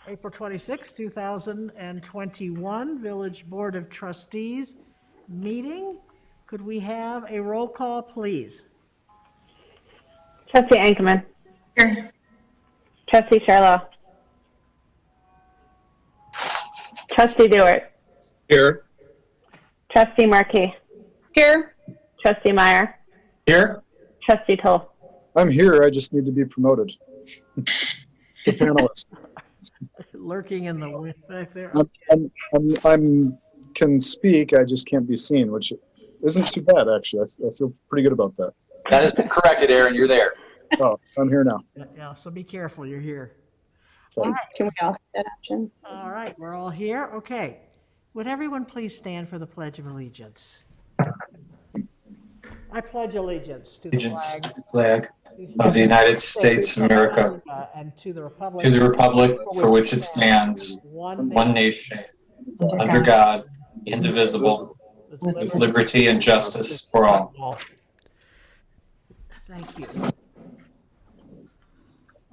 April 26, 2021, Village Board of Trustees meeting. Could we have a roll call, please? Trustee Ankerman. Here. Trustee Sherlock. Trustee Dewart. Here. Trustee Markey. Here. Trustee Meyer. Here. Trustee Toll. I'm here. I just need to be promoted to panelist. Lurking in the wind back there. I'm can speak. I just can't be seen, which isn't too bad actually. I feel pretty good about that. That has been corrected, Aaron. You're there. Oh, I'm here now. Yeah, so be careful, you're here. Okay. All right, Can we all have that option? all right, we're all here, okay. Would everyone please stand for the Pledge of Allegiance? I pledge allegiance to the Allegiance flag to the flag of the United States of America, and to the republic for which it stands, one nation, under God, indivisible, with liberty and justice for all. Thank you.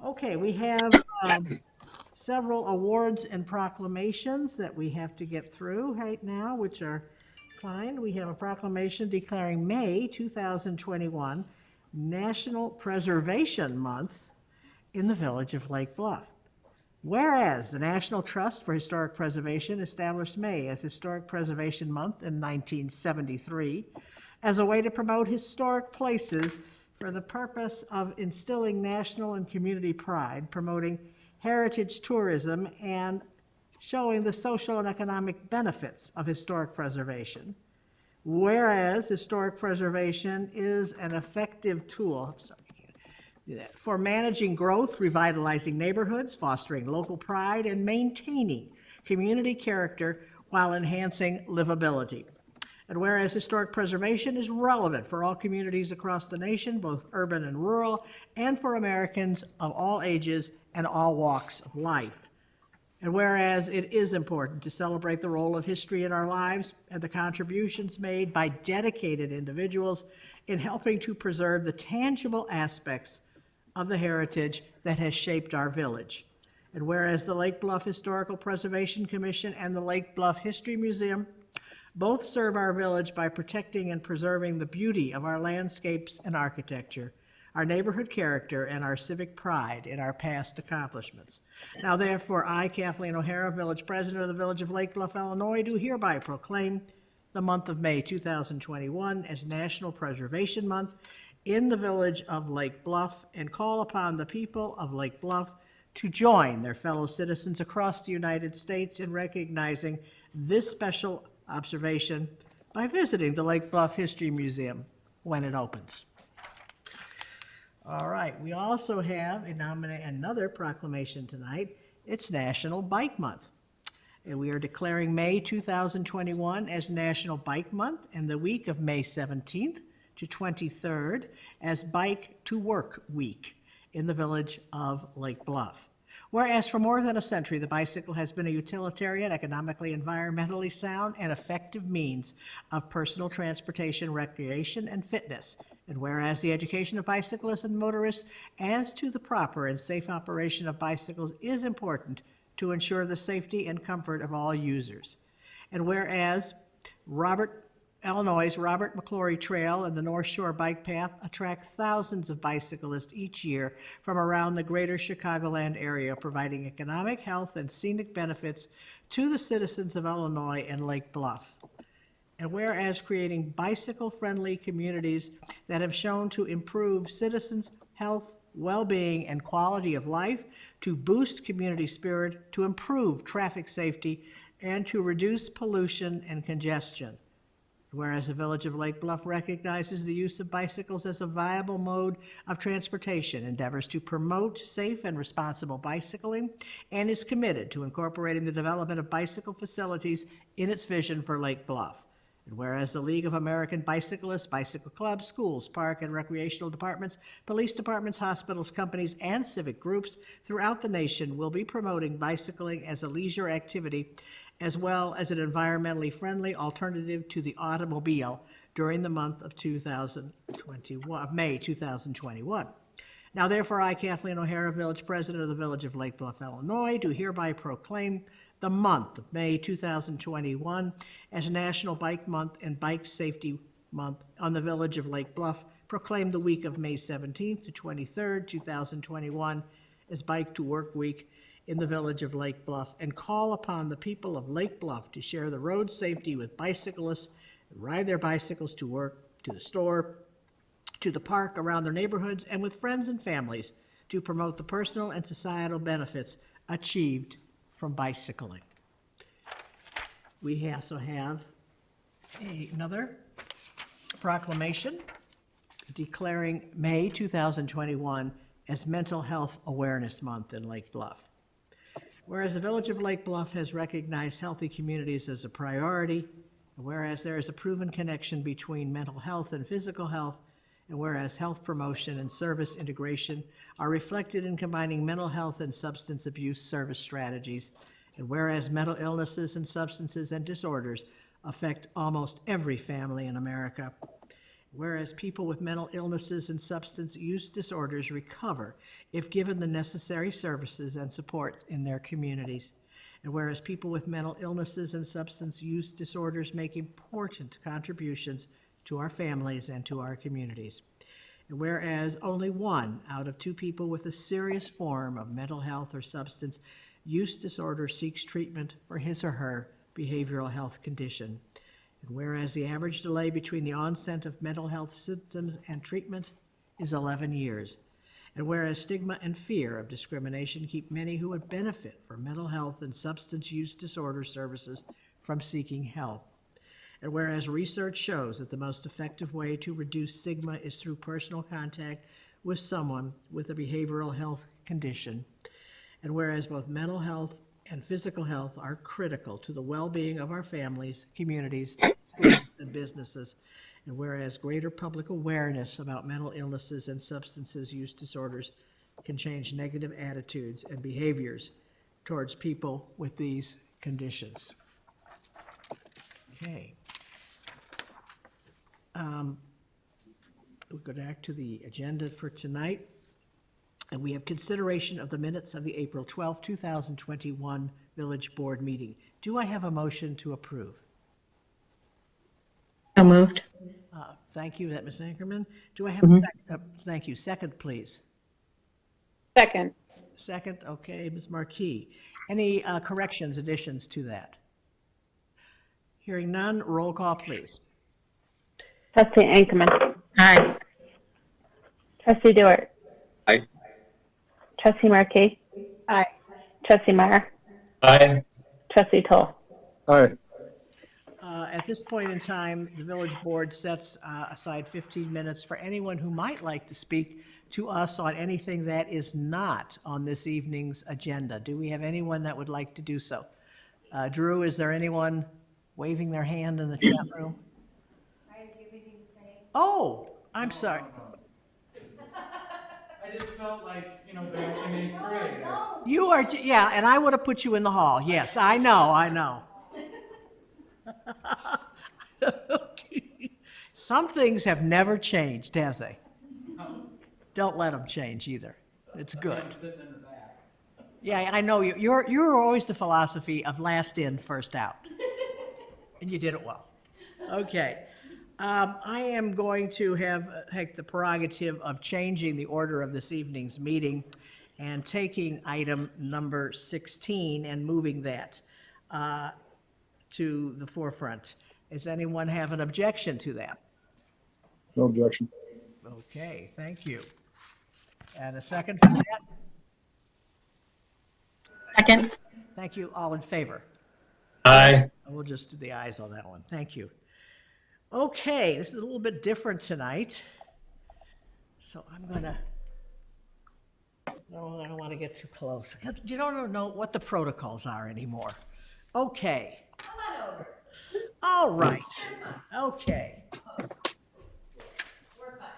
Okay, we have several awards and proclamations that we have to get through right now, which are fine. We have a proclamation declaring May 2021 National Preservation Month in the Village of Lake Bluff. Whereas the National Trust for Historic Preservation established May as Historic Preservation Month in 1973 as a way to promote historic places for the purpose of instilling national and community pride, promoting heritage tourism, and showing the social and economic benefits of historic preservation. Whereas historic preservation is an effective tool for managing growth, revitalizing neighborhoods, fostering local pride, and maintaining community character while enhancing livability. And whereas historic preservation is relevant for all communities across the nation, both urban and rural, and for Americans of all ages and all walks of life. And whereas it is important to celebrate the role of history in our lives and the contributions made by dedicated individuals in helping to preserve the tangible aspects of the heritage that has shaped our village. And whereas the Lake Bluff Historical Preservation Commission and the Lake Bluff History Museum both serve our village by protecting and preserving the beauty of our landscapes and architecture, our neighborhood character, and our civic pride in our past accomplishments. Now therefore, I, Kathleen O'Hara, Village President of the Village of Lake Bluff, Illinois, do hereby proclaim the month of May 2021 as National Preservation Month in the Village of Lake Bluff, and call upon the people of Lake Bluff to join their fellow citizens across the United States in recognizing this special observation by visiting the Lake Bluff History Museum when it opens. All right, we also have another proclamation tonight. It's National Bike Month. And we are declaring May 2021 as National Bike Month and the week of May 17th to 23rd as Bike to Work Week in the Village of Lake Bluff. Whereas for more than a century, the bicycle has been a utilitarian, economically, environmentally sound, and effective means of personal transportation, recreation, and fitness. And whereas the education of bicyclists and motorists as to the proper and safe operation of bicycles is important to ensure the safety and comfort of all users. And whereas Illinois' Robert McClory Trail and the North Shore Bike Path attract thousands of bicyclists each year from around the greater Chicagoland area, providing economic, health, and scenic benefits to the citizens of Illinois and Lake Bluff. And whereas creating bicycle-friendly communities that have shown to improve citizens' health, well-being, and quality of life, to boost community spirit, to improve traffic safety, and to reduce pollution and congestion. Whereas the Village of Lake Bluff recognizes the use of bicycles as a viable mode of transportation, endeavors to promote safe and responsible bicycling, and is committed to incorporating the development of bicycle facilities in its vision for Lake Bluff. And whereas the League of American Bicyclists, bicycle clubs, schools, park and recreational departments, police departments, hospitals, companies, and civic groups throughout the nation will be promoting bicycling as a leisure activity, as well as an environmentally friendly alternative to the automobile during the month of May 2021. Now therefore, I, Kathleen O'Hara, Village President of the Village of Lake Bluff, Illinois, do hereby proclaim the month of May 2021 as National Bike Month and Bike Safety Month on the Village of Lake Bluff. Proclaim the week of May 17th to 23rd, 2021 as Bike to Work Week in the Village of Lake Bluff, and call upon the people of Lake Bluff to share the road safety with bicyclists and ride their bicycles to work, to the store, to the park, around their neighborhoods, and with friends and families to promote the personal and societal benefits achieved from bicycling. We also have another proclamation declaring May 2021 as Mental Health Awareness Month in Lake Bluff. Whereas the Village of Lake Bluff has recognized healthy communities as a priority, and whereas there is a proven connection between mental health and physical health, and whereas health promotion and service integration are reflected in combining mental health and substance abuse service strategies, and whereas mental illnesses and substances and disorders affect almost every family in America, whereas people with mental illnesses and substance use disorders recover if given the necessary services and support in their communities, and whereas people with mental illnesses and substance use disorders make important contributions to our families and to our communities. And whereas only 1 out of 2 people with a serious form of mental health or substance use disorder seeks treatment for his or her behavioral health condition. And whereas the average delay between the onset of mental health symptoms and treatment is 11 years. And whereas stigma and fear of discrimination keep many who would benefit from mental health and substance use disorder services from seeking help. And whereas research shows that the most effective way to reduce stigma is through personal contact with someone with a behavioral health condition. And whereas both mental health and physical health are critical to the well-being of our families, communities, schools, and businesses. And whereas greater public awareness about mental illnesses and substances use disorders can change negative attitudes and behaviors towards people with these conditions. Okay. We'll go back to the agenda for tonight. And we have consideration of the minutes of the April 12, 2021 Village Board meeting. Do I have a motion to approve? So moved. Thank you, that Ms. Ankerman. Do I have a second? Thank you. Second, please. Second. Second, okay, Ms. Marquis. Any corrections, additions to that? Hearing none, roll call, please. Trustee Ankerman. Aye. Trustee Dewart. Aye. Trustee Markey. Aye. Trustee Meyer. Aye. Trustee Toll. Aye. At this point in time, the village board sets aside 15 minutes for anyone who might like to speak to us on anything that is not on this evening's agenda. Do we have anyone that would like to do so? Drew, is there anyone waving their hand in the chat room? Oh, I'm sorry. I just felt like, back in 8th grade. You are, yeah, and I would have put you in the hall. Yes, I know. Okay. Some things have never changed, have they? Don't let them change either. It's good. I'm sitting in the back. Yeah, I know you. You're always the philosophy of last in, first out. And you did it well. Okay. I am going to take the prerogative of changing the order of this evening's meeting and taking item number 16 and moving that to the forefront. Does anyone have an objection to that? No objection. Okay, thank you. And a second for that? Second. Thank you. All in favor? Aye. We'll just do the ayes on that one. Thank you. Okay, this is a little bit different tonight. So I'm gonna, no, I don't want to get too close. You don't know what the protocols are anymore. Okay. Come on over. All right. Okay. We're fine.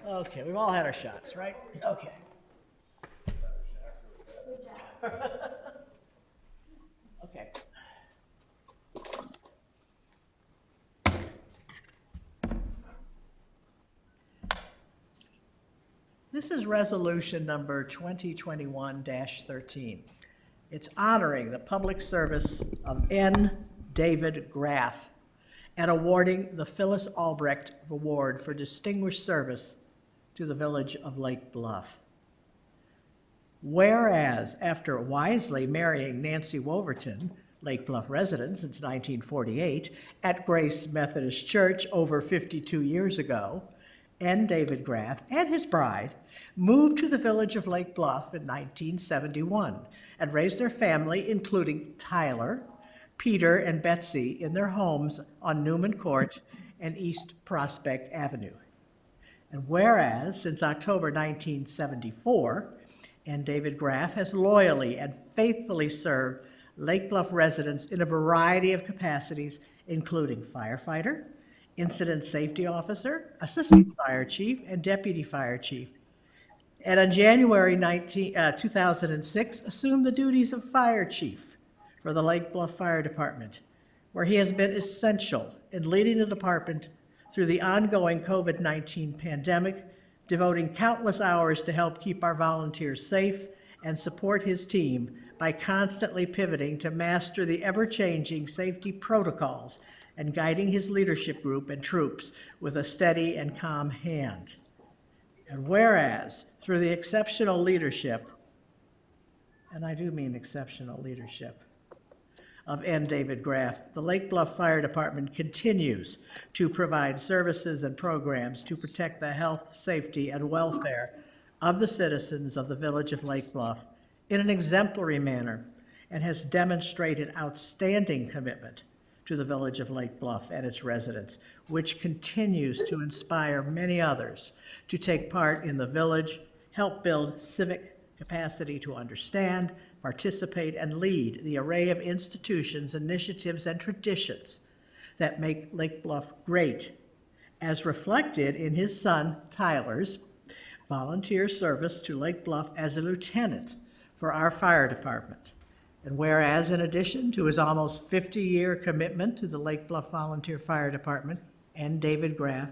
Okay, we've all had our shots, right? Okay. Okay. This is resolution number 2021-13. It's honoring the public service of N. David Graff and awarding the Phyllis Albrecht Award for Distinguished Service to the Village of Lake Bluff. Whereas, after wisely marrying Nancy Wolverton, Lake Bluff resident since 1948, at Grace Methodist Church over 52 years ago, N. David Graff and his bride moved to the village of Lake Bluff in 1971 and raised their family, including Tyler, Peter, and Betsy, in their homes on Newman Court and East Prospect Avenue. And whereas, since October 1974, N. David Graff has loyally and faithfully served Lake Bluff residents in a variety of capacities, including firefighter, incident safety officer, assistant fire chief, and deputy fire chief. And on January 2006, assumed the duties of fire chief for the Lake Bluff Fire Department, where he has been essential in leading the department through the ongoing COVID-19 pandemic, devoting countless hours to help keep our volunteers safe and support his team by constantly pivoting to master the ever-changing safety protocols and guiding his leadership group and troops with a steady and calm hand. And whereas, through the exceptional leadership, and I do mean exceptional leadership, of N. David Graff, the Lake Bluff Fire Department continues to provide services and programs to protect the health, safety, and welfare of the citizens of the village of Lake Bluff in an exemplary manner, and has demonstrated outstanding commitment to the village of Lake Bluff and its residents, which continues to inspire many others to take part in the village, help build civic capacity to understand, participate, and lead the array of institutions, initiatives, and traditions that make Lake Bluff great, as reflected in his son Tyler's volunteer service to Lake Bluff as a lieutenant for our fire department. And whereas, in addition to his almost 50-year commitment to the Lake Bluff Volunteer Fire Department, N. David Graff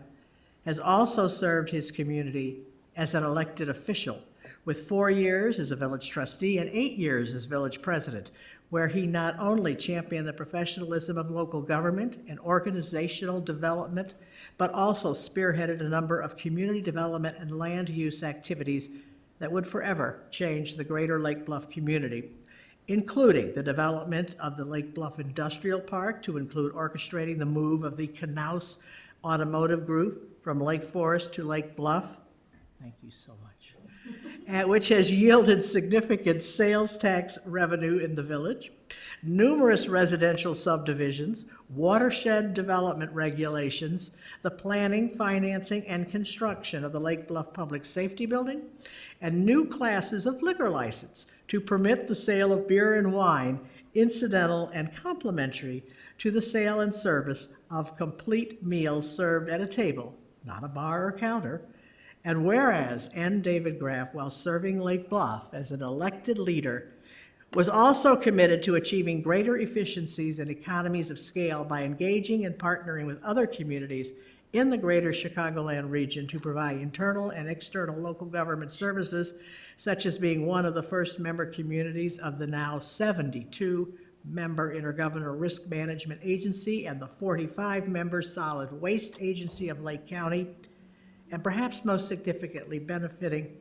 has also served his community as an elected official, with 4 years as a village trustee and 8 years as village president, where he not only championed the professionalism of local government and organizational development, but also spearheaded a number of community development and land use activities that would forever change the greater Lake Bluff community, including the development of the Lake Bluff Industrial Park to include orchestrating the move of the Knaus Automotive Group from Lake Forest to Lake Bluff. Thank you so much. Which has yielded significant sales tax revenue in the village, numerous residential subdivisions, watershed development regulations, the planning, financing, and construction of the Lake Bluff Public Safety Building, and new classes of liquor license to permit the sale of beer and wine, incidental and complementary to the sale and service of complete meals served at a table, not a bar or counter. And whereas N. David Graff, while serving Lake Bluff as an elected leader, was also committed to achieving greater efficiencies and economies of scale by engaging and partnering with other communities in the greater Chicagoland region to provide internal and external local government services, such as being one of the first member communities of the now 72-member Intergovernmental Risk Management Agency and the 45-member Solid Waste Agency of Lake County, and perhaps most significantly benefiting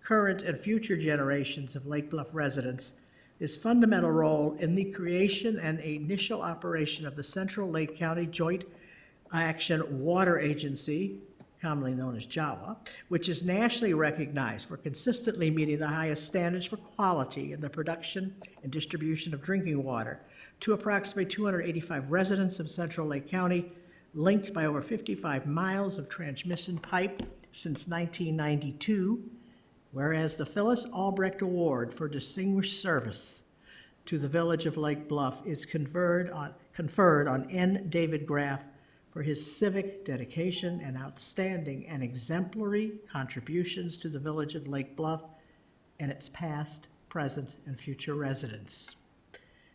current and future generations of Lake Bluff residents, his fundamental role in the creation and initial operation of the Central Lake County Joint Action Water Agency, commonly known as JAWA, which is nationally recognized for consistently meeting the highest standards for quality in the production and distribution of drinking water to approximately 285 residents of Central Lake County, linked by over 55 miles of transmission pipe since 1992, whereas the Phyllis Albrecht Award for Distinguished Service to the Village of Lake Bluff is conferred on N. David Graff for his civic dedication and outstanding and exemplary contributions to the Village of Lake Bluff and its past, present, and future residents.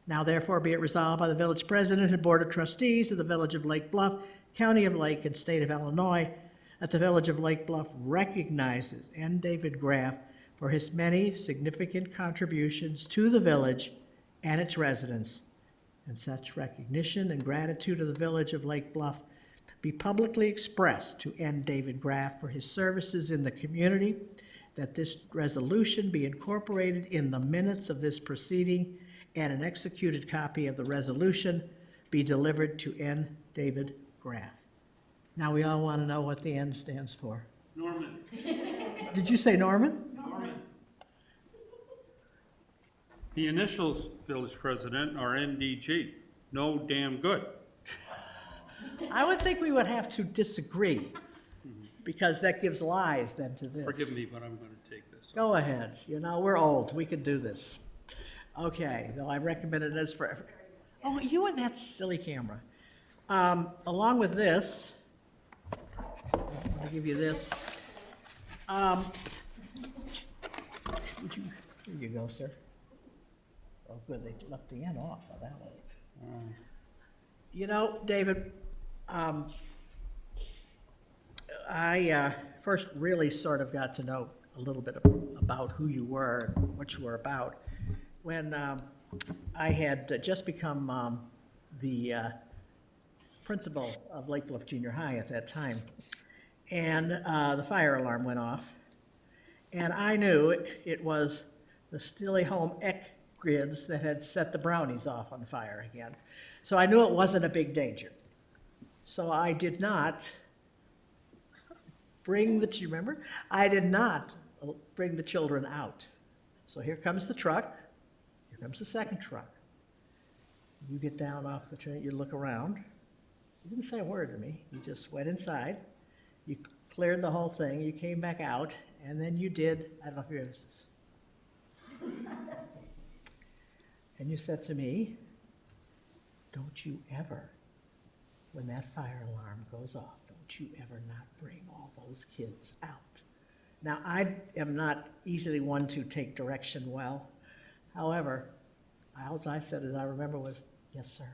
Now therefore be it resolved by the Village President and Board of Trustees of the Village of Lake Bluff, County of Lake, and State of Illinois, that the Village of Lake Bluff recognizes N. David Graff for his many significant contributions to the village and its residents, and such recognition and gratitude of the Village of Lake Bluff be publicly expressed to N. David Graff for his services in the community, that this resolution be incorporated in the minutes of this proceeding, and an executed copy of the resolution be delivered to N. David Graff. Now, we all want to know what the N stands for. Norman. Did you say Norman? Norman. The initials, village president, are NDG. No damn good. I would think we would have to disagree, because that gives lies then to this. Forgive me, but I'm going to take this. Go ahead, you know, we're old, we can do this. Okay, though I recommended this for, oh, you and that silly camera. Along with this, I'll give you this. Would you, here you go, sir. Oh, good, they left the end off of that one. You know, David, I first really sort of got to know a little bit about who you were and what you were about when I had just become the principal of Lake Bluff Junior High at that time. And the fire alarm went off. And I knew it was the Stilly Home EC grids that had set the brownies off on fire again. So I knew it wasn't a big danger. So I did not bring the, you remember? I did not bring the children out. So here comes the truck. Here comes the second truck. You get down off the train, you look around. You didn't say a word to me. You just went inside. You cleared the whole thing. You came back out, and then you did, I don't know if you hear this. And you said to me, don't you ever, when that fire alarm goes off, don't you ever not bring all those kids out. Now, I am not easily one to take direction well. However, all I said, as I remember, was, yes, sir.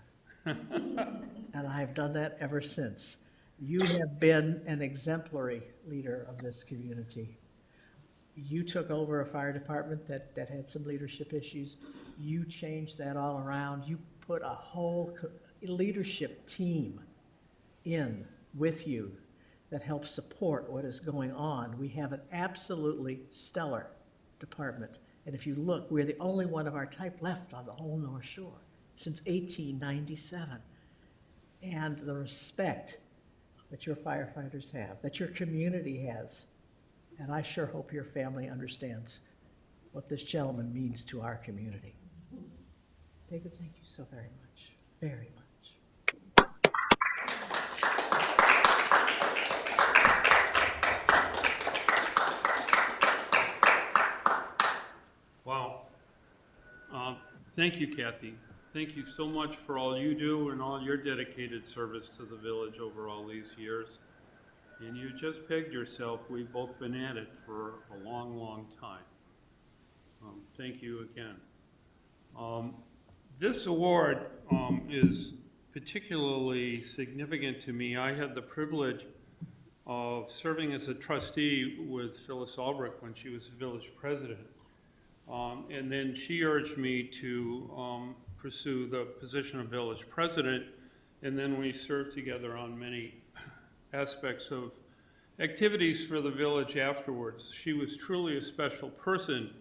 And I have done that ever since. You have been an exemplary leader of this community. You took over a fire department that had some leadership issues. You changed that all around. You put a whole leadership team in with you that helps support what is going on. We have an absolutely stellar department. And if you look, we're the only one of our type left on the whole North Shore since 1897. And the respect that your firefighters have, that your community has, and I sure hope your family understands what this gentleman means to our community. David, thank you so very much, very much. Wow. Thank you, Kathy. Thank you so much for all you do and all your dedicated service to the village over all these years. And you just pegged yourself. We've both been at it for a long, long time. Thank you again. This award is particularly significant to me. I had the privilege of serving as a trustee with Phyllis Albrecht when she was village president. And then she urged me to pursue the position of village president, and then we served together on many aspects of activities for the village afterwards. She was truly a special person,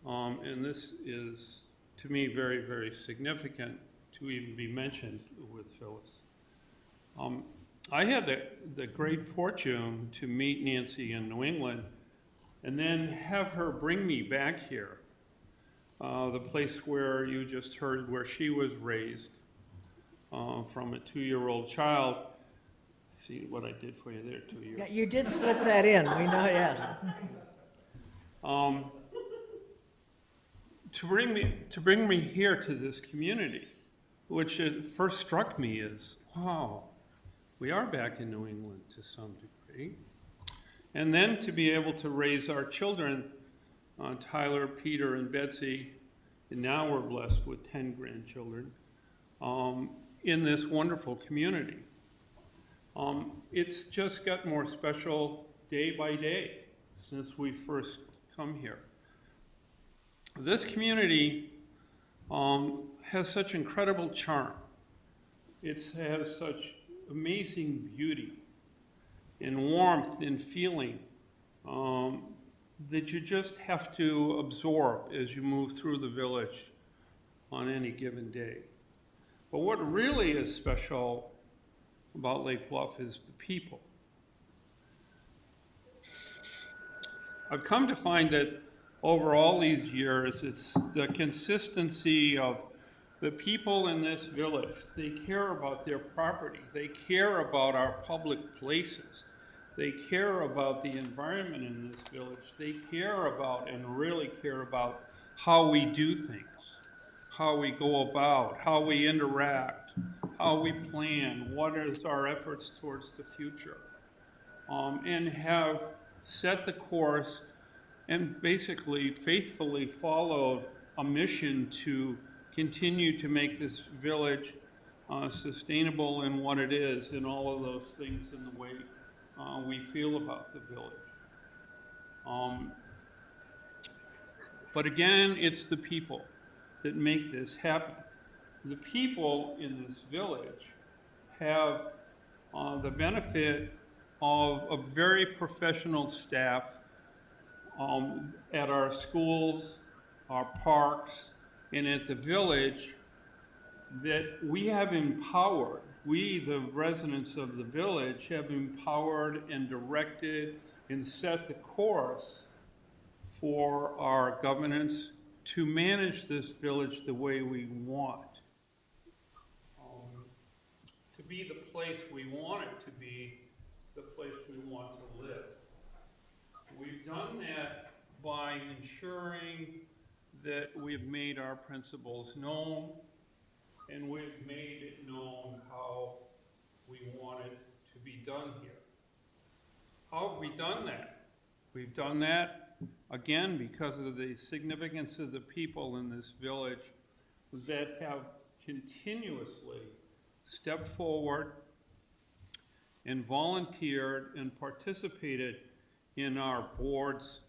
and this is, to me, very, very significant to even be mentioned with Phyllis. I had the great fortune to meet Nancy in New England and then have her bring me back here. The place where you just heard where she was raised from a 2-year-old child. See what I did for you there, 2 years. Yeah, you did slip that in, we know, yes. To bring me here to this community, which it first struck me as, wow, we are back in New England to some degree. And then to be able to raise our children, Tyler, Peter, and Betsy, and now we're blessed with 10 grandchildren, in this wonderful community. It's just got more special day by day since we first come here. This community has such incredible charm. It has such amazing beauty and warmth and feeling that you just have to absorb as you move through the village on any given day. But what really is special about Lake Bluff is the people. I've come to find that over all these years, it's the consistency of the people in this village. They care about their property. They care about our public places. They care about the environment in this village. They care about and really care about how we do things, how we go about, how we interact, how we plan, what is our efforts towards the future, and have set the course and basically faithfully followed a mission to continue to make this village sustainable in what it is and all of those things in the way we feel about the village. But again, it's the people that make this happen. The people in this village have the benefit of a very professional staff at our schools, our parks, and at the village that we have empowered. We, the residents of the village, have empowered and directed and set the course for our governance to manage this village the way we want. To be the place we want it to be, the place we want to live. We've done that by ensuring that we've made our principles known, and we've made it known how we want it to be done here. How have we done that? We've done that, again, because of the significance of the people in this village that have continuously stepped forward and volunteered and participated in our boards,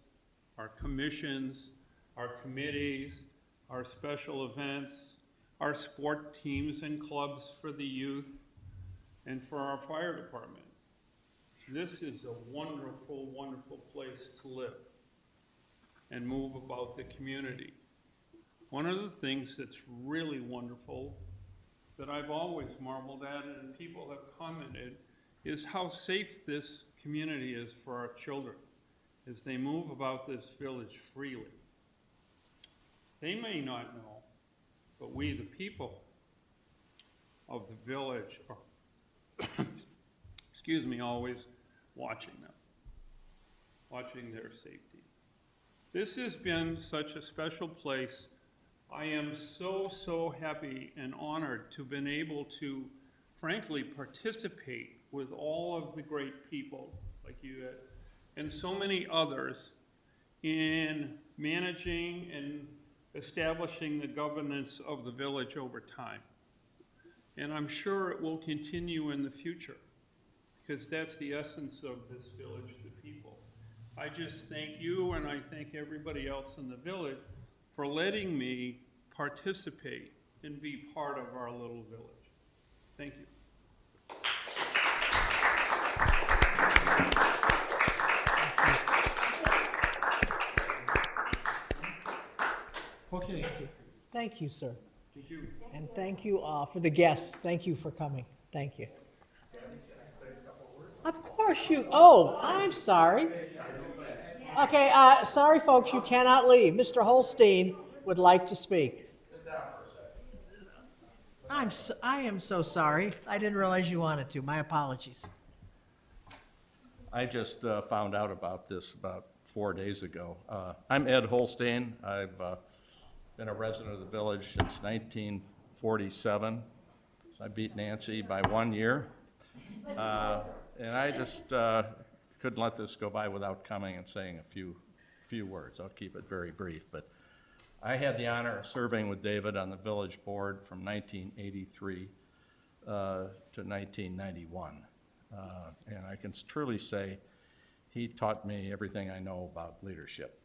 our commissions, our committees, our special events, our sport teams and clubs for the youth, and for our fire department. This is a wonderful, wonderful place to live and move about the community. One of the things that's really wonderful that I've always marveled at, and people have commented, is how safe this community is for our children as they move about this village freely. They may not know, but we, the people of the village, are, excuse me, always watching them, watching their safety. This has been such a special place. I am so happy and honored to have been able to, frankly, participate with all of the great people like you and so many others in managing and establishing the governance of the village over time. And I'm sure it will continue in the future, because that's the essence of this village, the people. I just thank you, and I thank everybody else in the village for letting me participate and be part of our little village. Thank you. Okay. Thank you, sir. Thank you. And thank you for the guests. Thank you for coming. Thank you. Of course you, oh, I'm sorry. Okay, sorry, folks, you cannot leave. Mr. Holstein would like to speak. I am so sorry. I didn't realize you wanted to. My apologies. I just found out about this about 4 days ago. I'm Ed Holstein. I've been a resident of the village since 1947. So I beat Nancy by 1 year. And I just couldn't let this go by without coming and saying a few words. I'll keep it very brief. But I had the honor of serving with David on the village board from 1983 to 1991. And I can truly say he taught me everything I know about leadership.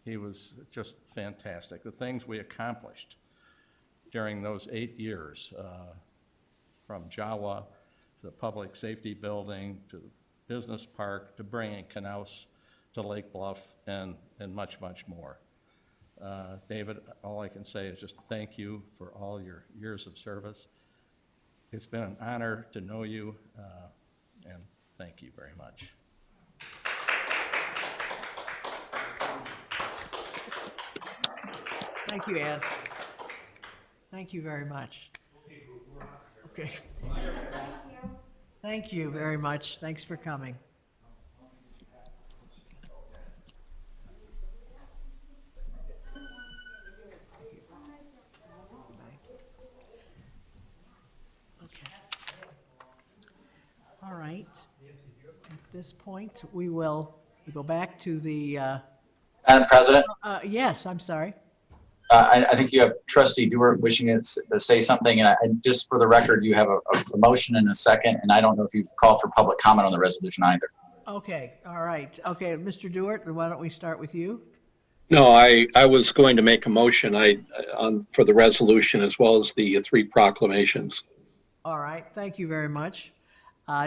He was just fantastic. The things we accomplished during those 8 years, from Jawa to the public safety building, to the business park, to bringing Knaus to Lake Bluff, and much, much more. David, all I can say is just thank you for all your years of service. It's been an honor to know you, and thank you very much. Thank you, Ed. Thank you very much. Okay. Thank you very much. Thanks for coming. Okay. All right. At this point, we will go back to the, Madam President, yes, I'm sorry. I think you have trustee Dewar wishing to say something, and just for the record, you have a motion and a second, and I don't know if you've called for public comment on the resolution either. Okay, all right. Okay, Mr. Dewart, why don't we start with you? No, I was going to make a motion for the resolution as well as the 3 proclamations. All right, thank you very much.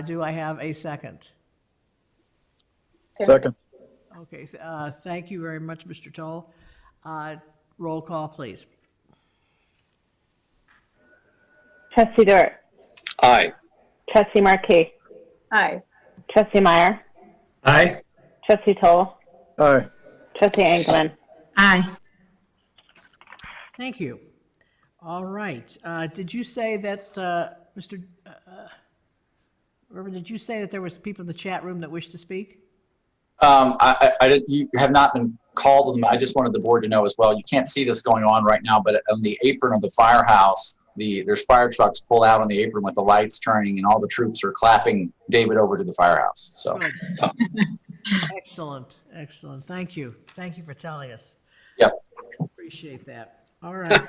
Do I have a second? Second. Okay, thank you very much, Mr. Toll. Roll call, please. Trustee Dewart. Aye. Trustee Markey. Aye. Trustee Meyer. Aye. Trustee Toll. Aye. Trustee Engelmann. Aye. Thank you. All right, did you say that, Mr. Reverend, did you say that there was people in the chat room that wish to speak? You have not been called to them. I just wanted the board to know as well. You can't see this going on right now, but on the apron of the firehouse, there's fire trucks pulled out on the apron with the lights turning, and all the troops are clapping David over to the firehouse. So, Good. Excellent, excellent. Thank you. Thank you for telling us. Yep. Appreciate that. All right.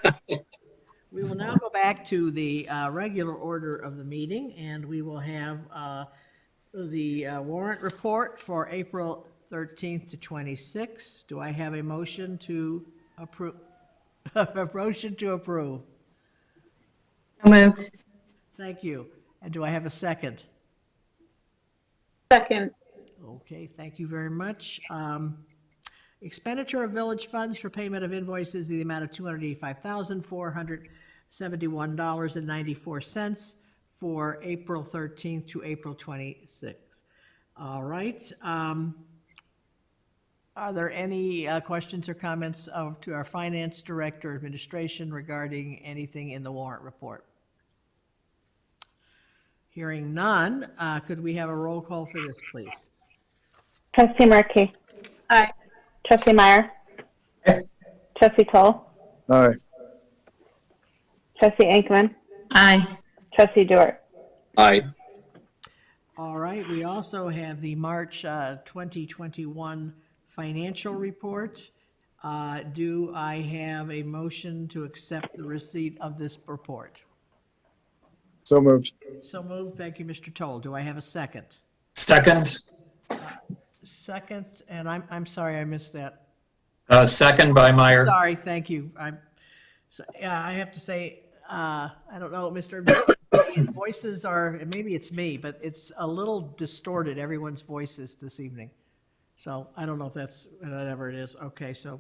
We will now go back to the regular order of the meeting, and we will have the warrant report for April 13th to 26th. Do I have a motion to approve? A motion to approve. Moved. Thank you. And do I have a second? Second. Okay, thank you very much. Expenditure of village funds for payment of invoices in the amount of $285,471.94 for April 13th to April 26th. All right. Are there any questions or comments to our finance director, administration regarding anything in the warrant report? Hearing none, could we have a roll call for this, please? Trustee Markey. Aye. Trustee Meyer. Trustee Toll. Aye. Trustee Engelmann. Aye. Trustee Dewart. Aye. All right, we also have the March 2021 financial report. Do I have a motion to accept the receipt of this report? So moved. So moved. Thank you, Mr. Toll. Do I have a second? Second. Second, and I'm sorry, I missed that. Second by Meyer. Sorry, thank you. I have to say, I don't know, Mr. Voices are, maybe it's me, but it's a little distorted, everyone's voices this evening. So I don't know if that's whatever it is. Okay, so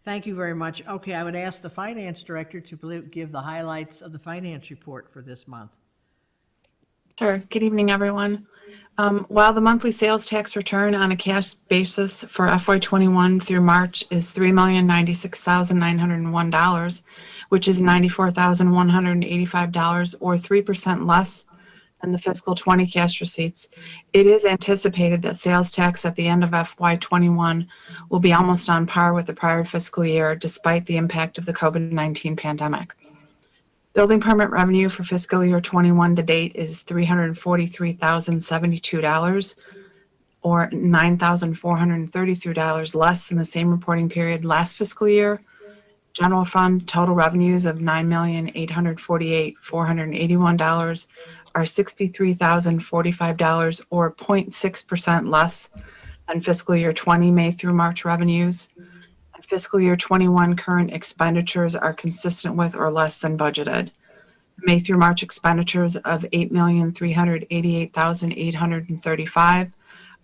thank you very much. Okay, I would ask the finance director to give the highlights of the finance report for this month. Sure. Good evening, everyone. While the monthly sales tax return on a cash basis for FY21 through March is $3,096,901, which is $94,185 or 3% less than the fiscal 20 cash receipts, it is anticipated that sales tax at the end of FY21 will be almost on par with the prior fiscal year, despite the impact of the COVID-19 pandemic. Building permit revenue for fiscal year 21 to date is $343,072 or $9,433 less than the same reporting period last fiscal year. General fund total revenues of $9,848,481 are $63,045 or 0.6% less than fiscal year 20 May through March revenues. And fiscal year 21 current expenditures are consistent with or less than budgeted. May through March expenditures of $8,388,835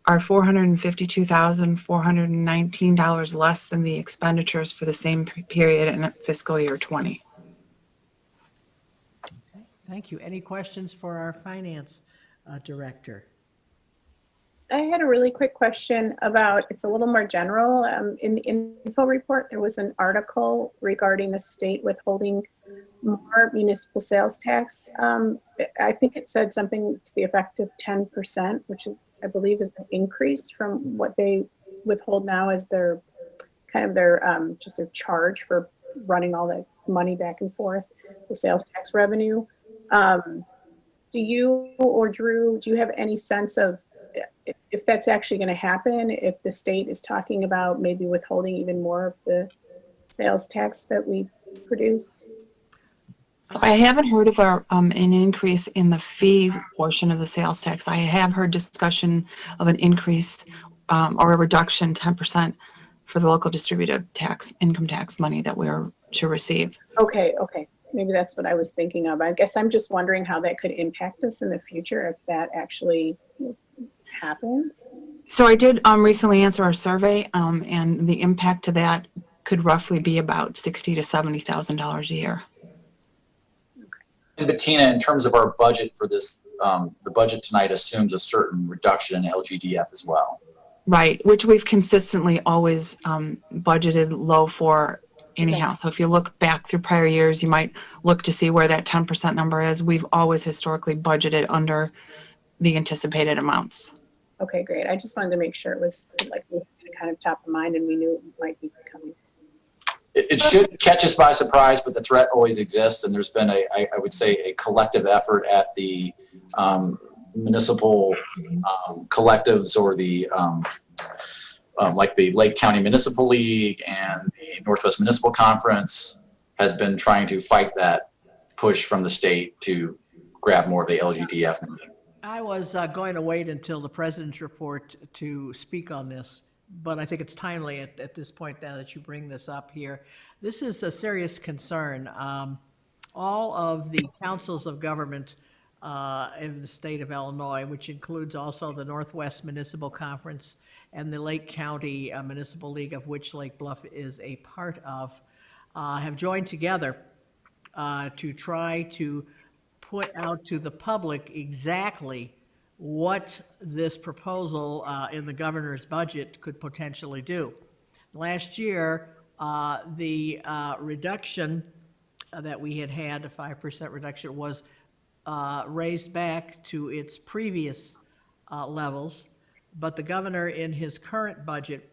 are $452,419 less than the expenditures for the same period in fiscal year 20. Thank you. Any questions for our finance director? I had a really quick question about, it's a little more general. In the info report, there was an article regarding the state withholding more municipal sales tax. I think it said something to the effect of 10%, which I believe is an increase from what they withhold now as their kind of their just their charge for running all the money back and forth, the sales tax revenue. Do you or Drew, do you have any sense of if that's actually going to happen, if the state is talking about maybe withholding even more of the sales tax that we produce? So I haven't heard of an increase in the fees portion of the sales tax. I have heard discussion of an increase or a reduction, 10% for the local distributive tax, income tax money that we're to receive. Okay. Maybe that's what I was thinking of. I guess I'm just wondering how that could impact us in the future if that actually happens. So I did recently answer our survey, and the impact to that could roughly be about $60,000 to $70,000 a year. And Bettina, in terms of our budget for this, the budget tonight assumes a certain reduction in LGDF as well. Right, which we've consistently always budgeted low for anyhow. So if you look back through prior years, you might look to see where that 10% number is. We've always historically budgeted under the anticipated amounts. Okay, great. I just wanted to make sure it was like kind of top of mind and we knew it might be coming. It should catch us by surprise, but the threat always exists. And there's been I would say, a collective effort at the municipal collectives or the like the Lake County Municipal League and the Northwest Municipal Conference has been trying to fight that push from the state to grab more of the LGDF money. I was going to wait until the president's report to speak on this, but I think it's timely at this point now that you bring this up here. This is a serious concern. All of the councils of government in the state of Illinois, which includes also the Northwest Municipal Conference and the Lake County Municipal League, of which Lake Bluff is a part of, have joined together to try to put out to the public exactly what this proposal in the governor's budget could potentially do. Last year, the reduction that we had, a 5% reduction, was raised back to its previous levels, but the governor in his current budget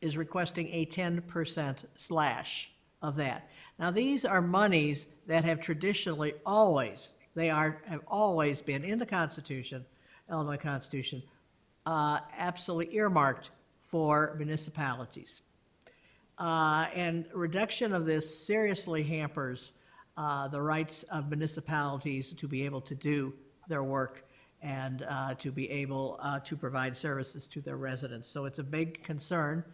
is requesting a 10% slash of that. Now, these are monies that have traditionally have always been in the Constitution, Illinois Constitution, absolutely earmarked for municipalities. And reduction of this seriously hampers the rights of municipalities to be able to do their work and to be able to provide services to their residents. So it's a big concern.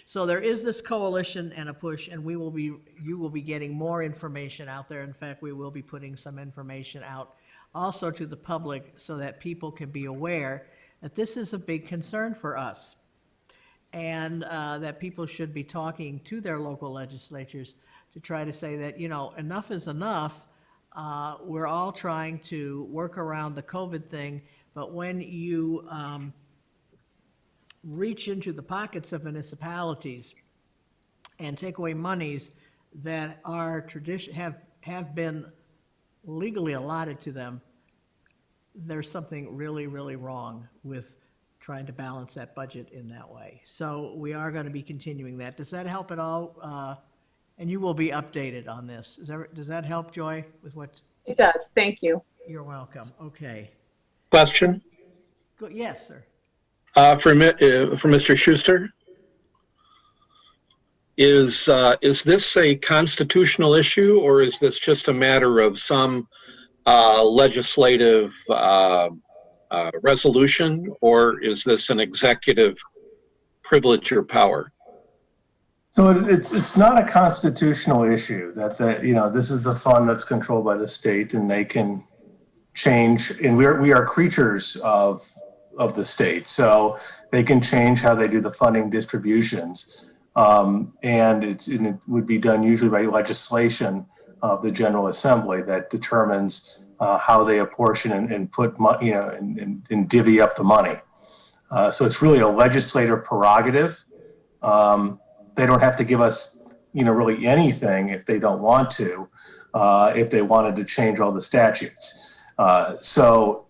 So there is this coalition and a push, and you will be getting more information out there. In fact, we will be putting some information out also to the public so that people can be aware that this is a big concern for us, and that people should be talking to their local legislatures to try to say that, enough is enough. We're all trying to work around the COVID thing, but when you reach into the pockets of municipalities and take away monies that are have been legally allotted to them, there's something really, really wrong with trying to balance that budget in that way. So we are going to be continuing that. Does that help at all? And you will be updated on this. Does that help, Joy, with what? It does. Thank you. You're welcome. Okay. Question Yes, sir. for Mr. Schuster. Is this a constitutional issue, or is this just a matter of some legislative resolution, or is this an executive privilege or power? So it's not a constitutional issue that this is a fund that's controlled by the state and they can change, and we are creatures of the state, so they can change how they do the funding distributions, and it would be done usually by legislation of the General Assembly that determines how they apportion and put and divvy up the money. So it's really a legislative prerogative. They don't have to give us, really anything if they don't want to, if they wanted to change all the statutes. So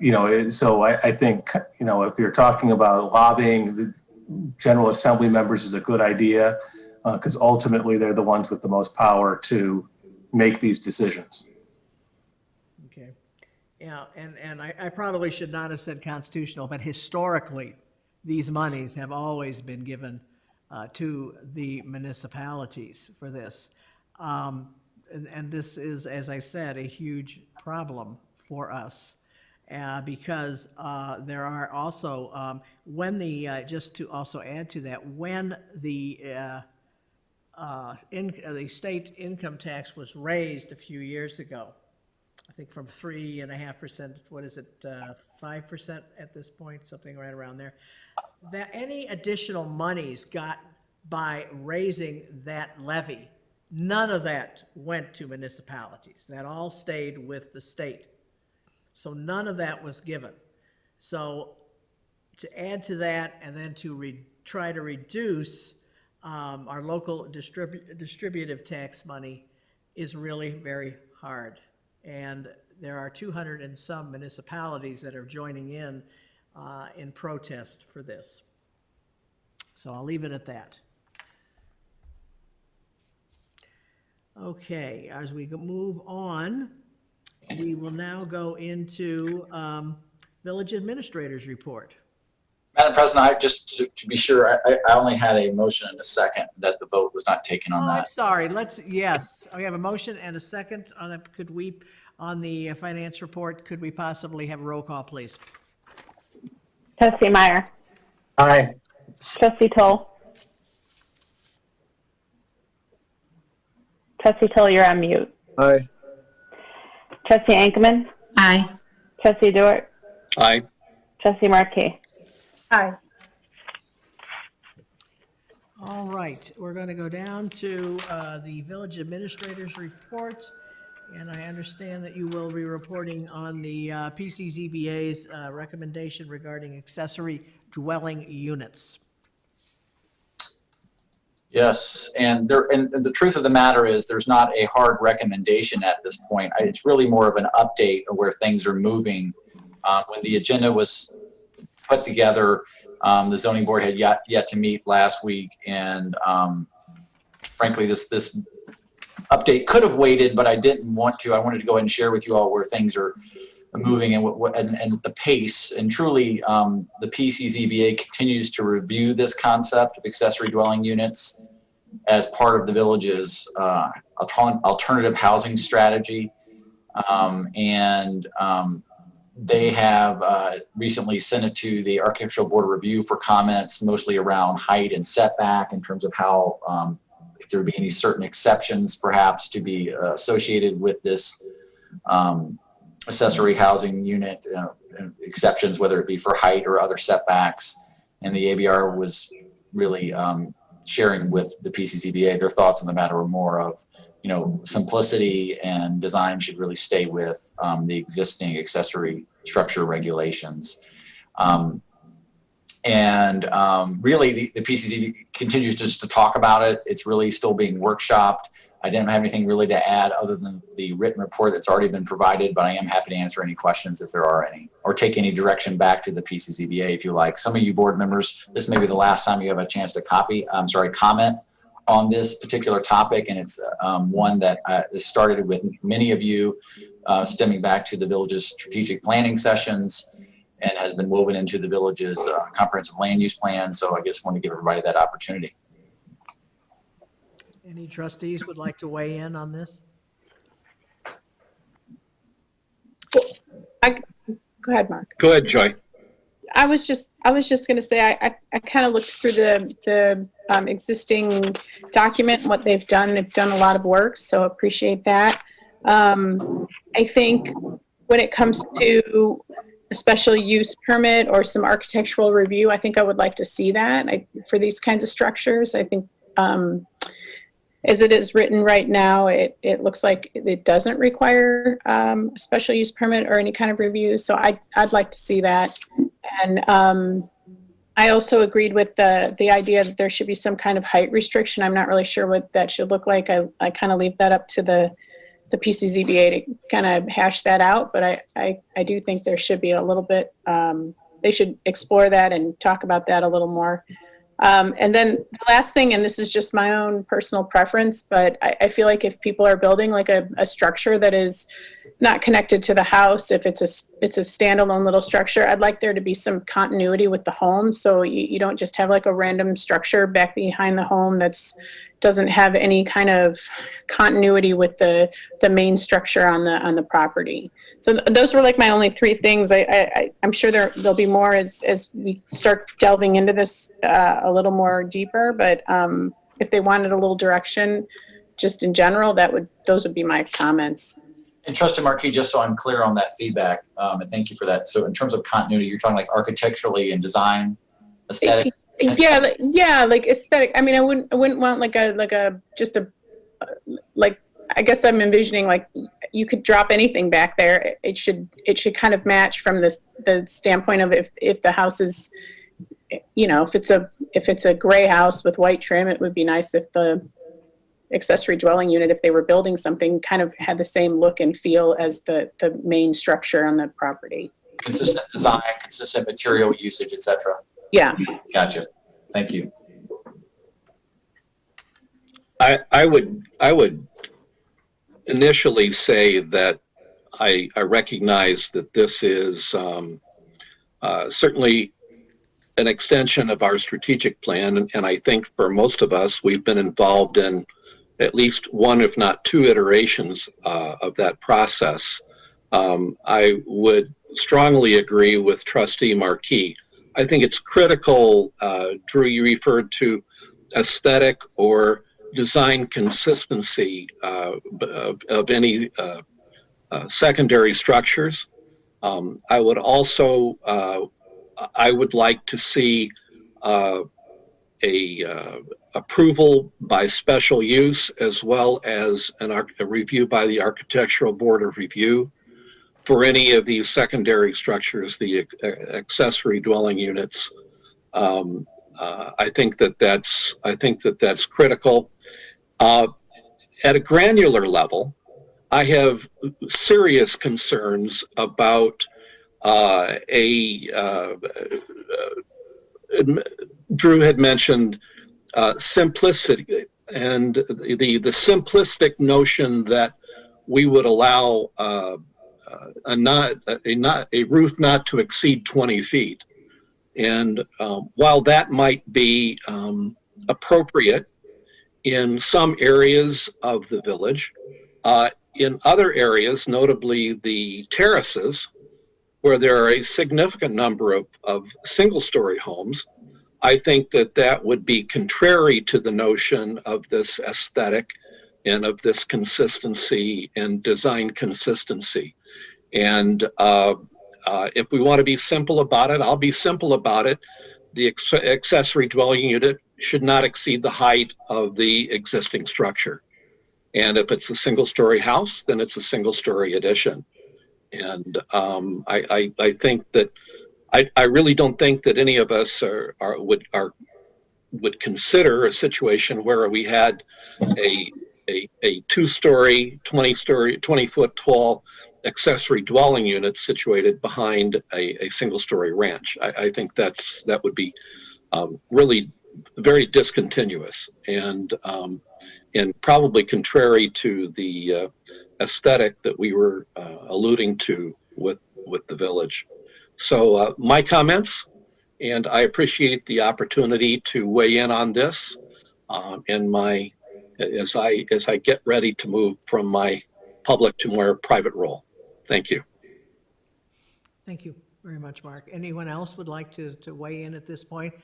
I think, if you're talking about lobbying the General Assembly members is a good idea, because ultimately they're the ones with the most power to make these decisions. Okay. Yeah, and I probably should not have said constitutional, but historically, these monies have always been given to the municipalities for this. And this is, as I said, a huge problem for us because there are also, just to also add to that, when the state income tax was raised a few years ago, I think from 3.5%, 5% at this point, something right around there, that any additional monies got by raising that levy, none of that went to municipalities. That all stayed with the state. So none of that was given. So to add to that and then to try to reduce our local distributive tax money is really very hard. And there are 200 and some municipalities that are joining in protest for this. So I'll leave it at that. Okay, as we move on, we will now go into Village Administrator's Report. Madam President, just to be sure, I only had a motion and a second, that the vote was not taken on I'm that. sorry, yes, we have a motion and a second on that. On the finance report, could we possibly have a roll call, please? Trustee Meyer. Aye. Trustee Toll. Trustee Toll, you're on mute. Aye. Trustee Ankerman. Aye. Trustee Dort. Aye. Trustee Markey. Aye. All right, we're going to go down to the village administrator's report, and I understand that you will be reporting on the PCZBA's recommendation regarding accessory dwelling units. Yes, and the truth of the matter is there's not a hard recommendation at this point. It's really more of an update of where things are moving. When the agenda was put together, the zoning board had yet to meet last week, and frankly, this update could have waited, but I didn't want to. I wanted to go ahead and share with you all where things are moving and the pace. And truly, the PCZBA continues to review this concept of accessory dwelling units as part of the village's alternative housing strategy. They have recently sent it to the Architectural Board of Review for comments, mostly around height and setback in terms of how, if there would be any certain exceptions perhaps to be associated with this accessory housing unit, exceptions, whether it be for height or other setbacks. And the ABR was really sharing with the PCZBA their thoughts on the matter were more of, simplicity, and design should really stay with the existing accessory structure regulations. Really, the PCZBA continues just to talk about it. It's really still being workshopped. I didn't have anything really to add other than the written report that's already been provided, but I am happy to answer any questions if there are any, or take any direction back to the PCZBA if you like. Some of you board members, this may be the last time you have a chance to comment on this particular topic, and it's one that started with many of you stemming back to the village's strategic planning sessions and has been woven into the village's comprehensive land use plan. So I just want to give everybody that opportunity. Any trustees would like to weigh in on this? Go ahead, Mark. Go ahead, Joy. I was just going to say, I kind of looked through the existing document, what they've done. They've done a lot of work, so appreciate that. I think when it comes to a special use permit or some architectural review, I think I would like to see that for these kinds of structures. I think as it is written right now, it looks like it doesn't require a special use permit or any kind of review. So I'd like to see that. And I also agreed with the idea that there should be some kind of height restriction. I'm not really sure what that should look like. I kind of leave that up to the PCZBA to kind of hash that out. But I do think there should be a little bit, they should explore that and talk about that a little more. And then the last thing, and this is just my own personal preference, but I feel like if people are building like a structure that is not connected to the house, if it's a standalone little structure, I'd like there to be some continuity with the home. So you don't just have like a random structure back behind the home doesn't have any kind of continuity with the main structure on the property. So those were like my only three things. I'm sure there'll be more as we start delving into this a little more deeper. But if they wanted a little direction, just in general, those would be my comments. And Trustee Markey, just so I'm clear on that feedback, and thank you for that. So in terms of continuity, you're talking like architecturally and design, aesthetic. Yeah, like aesthetic. I mean, I wouldn't want I guess I'm envisioning like you could drop anything back there. It should kind of match from the standpoint of if the house is, if it's a gray house with white trim, it would be nice if the accessory dwelling unit, if they were building something, kind of had the same look and feel as the main structure on the property. Consistent design, consistent material usage, etc. Yeah. Gotcha. Thank you. I would initially say that I recognize that this is certainly an extension of our strategic plan, and I think for most of us, we've been involved in at least one, if not two, iterations of that process. I would strongly agree with Trustee Markey. I think it's critical, Drew, you referred to aesthetic or design consistency of any secondary structures. I would also, I would like to see approval by special use as well as a review by the Architectural Board of Review for any of these secondary structures, the accessory dwelling units. I think that's critical. At a granular level, I have serious concerns about Drew had mentioned simplicity and the simplistic notion that we would allow a roof not to exceed 20 feet. And while that might be appropriate in some areas of the village, in other areas, notably the terraces, where there are a significant number of single-story homes, I think that would be contrary to the notion of this aesthetic and of this consistency and design consistency. And if we want to be simple about it, I'll be simple about it. The accessory dwelling unit should not exceed the height of the existing structure. And if it's a single-story house, then it's a single-story addition. And I think that I really don't think that any of us would consider a situation where we had a two-story, 20-foot tall accessory dwelling unit situated behind a single-story ranch. I think that would be really very discontinuous and probably contrary to the aesthetic that we were alluding to with the village. So my comments, and I appreciate the opportunity to weigh in on this as I get ready to move from my public to more private role. Thank you. Thank you very much, Mark. Anyone else would like to weigh in at this point?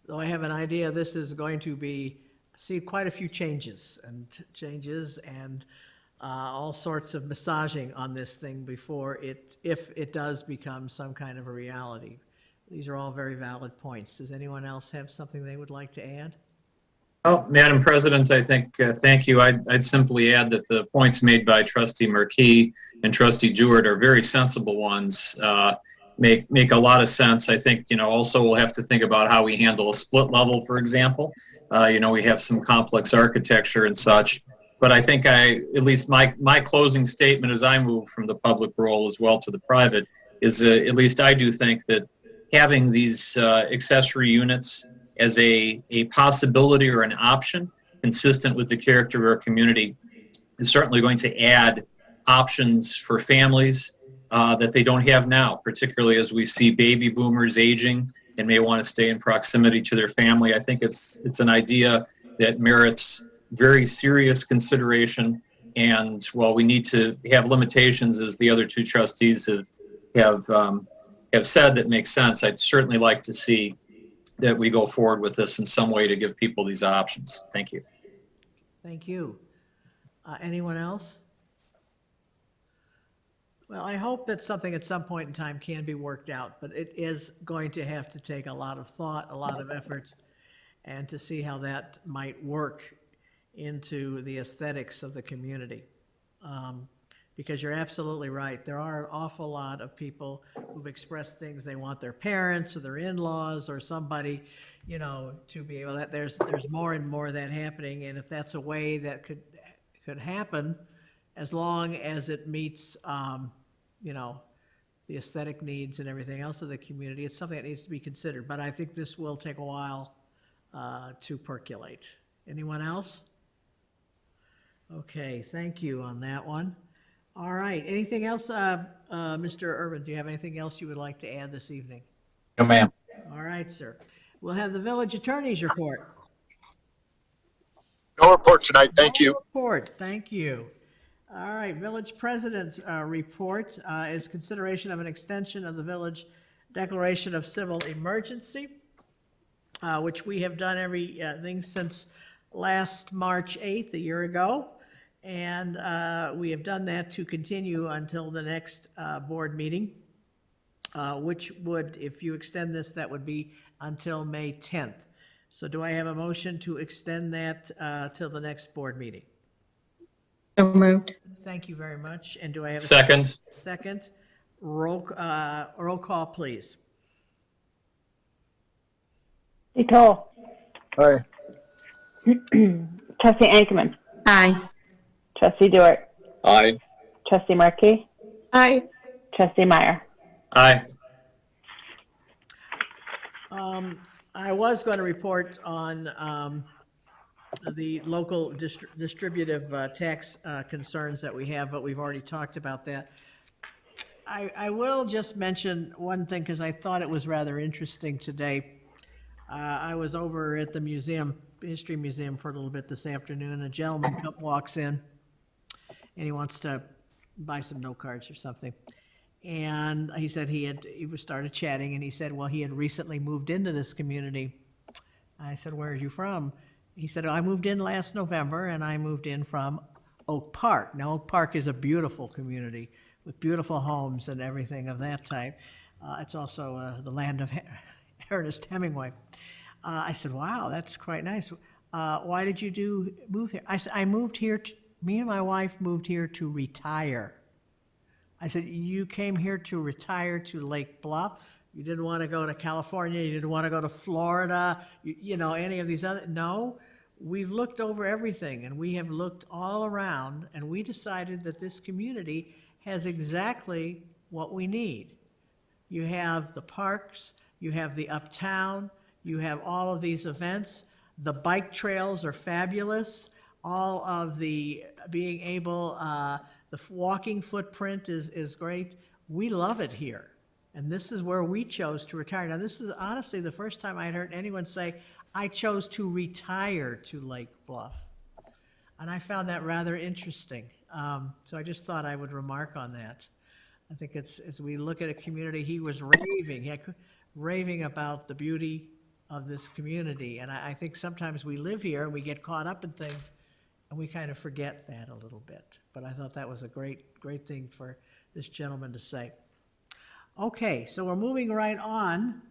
Though I have an idea, this is going to see quite a few changes and all sorts of massaging on this thing before if it does become some kind of a reality. These are all very valid points. Does anyone else have something they would like to add? Oh, Madam President, I think, thank you. I'd simply add that the points made by Trustee Markey and Trustee Jewett are very sensible ones. Make a lot of sense. I think, also we'll have to think about how we handle a split level, for example. We have some complex architecture and such. But I think at least my closing statement as I move from the public role as well to the private is at least I do think that having these accessory units as a possibility or an option consistent with the character of our community is certainly going to add options for families that they don't have now, particularly as we see baby boomers aging and may want to stay in proximity to their family. I think it's an idea that merits very serious consideration. And while we need to have limitations, as the other two trustees have said, that makes sense, I'd certainly like to see that we go forward with this in some way to give people these options. Thank you. Thank you. Anyone else? Well, I hope that something at some point in time can be worked out, but it is going to have to take a lot of thought, a lot of effort, and to see how that might work into the aesthetics of the community. Because you're absolutely right. There are an awful lot of people who've expressed things they want their parents or their in-laws or somebody, to be able that there's more and more of that happening. And if that's a way that could happen, as long as it meets, the aesthetic needs and everything else of the community, it's something that needs to be considered. But I think this will take a while to percolate. Anyone else? Okay, thank you on that one. All right, anything else, Mr. Urban, do you have anything else you would like to add this evening? No, ma'am. All right, sir. We'll have the village attorney's report. No report tonight. Thank you. No report, thank you. All right, village president's report is consideration of an extension of the village declaration of civil emergency, which we have done everything since last March 8th, a year ago. And we have done that to continue until the next board meeting, which would, if you extend this, that would be until May 10th. So do I have a motion to extend that till the next board meeting? So moved. Thank you very much. And do I have a Second. second? Roll call, please. Trustee Toll. Aye. Trustee Ankman. Aye. Trustee Dewart. Aye. Trustee Markey. Aye. Trustee Meyer. Aye. I was going to report on the local distributive tax concerns that we have, but we've already talked about that. I will just mention one thing because I thought it was rather interesting today. I was over at the History Museum for a little bit this afternoon. A gentleman walks in and he wants to buy some note cards or something. And he said he started chatting and he said, well, he had recently moved into this community. I said, where are you from? He said, I moved in last November and I moved in from Oak Park. Now, Oak Park is a beautiful community with beautiful homes and everything of that type. It's also the land of Ernest Hemingway. I said, wow, that's quite nice. Why did you move here? I said, I moved here, me and my wife moved here to retire. I said, you came here to retire to Lake Bluff? You didn't want to go to California, you didn't want to go to Florida, any of these other, no. We've looked over everything and we have looked all around and we decided that this community has exactly what we need. You have the parks, you have the uptown, you have all of these events. The bike trails are fabulous. All of the being able, the walking footprint is great. We love it here. And this is where we chose to retire. Now, this is honestly the first time I had heard anyone say, I chose to retire to Lake Bluff. And I found that rather interesting. So I just thought I would remark on that. I think it's, as we look at a community, he was raving about the beauty of this community. And I think sometimes we live here and we get caught up in things and we kind of forget that a little bit. But I thought that was a great thing for this gentleman to say. Okay, so we're moving right on.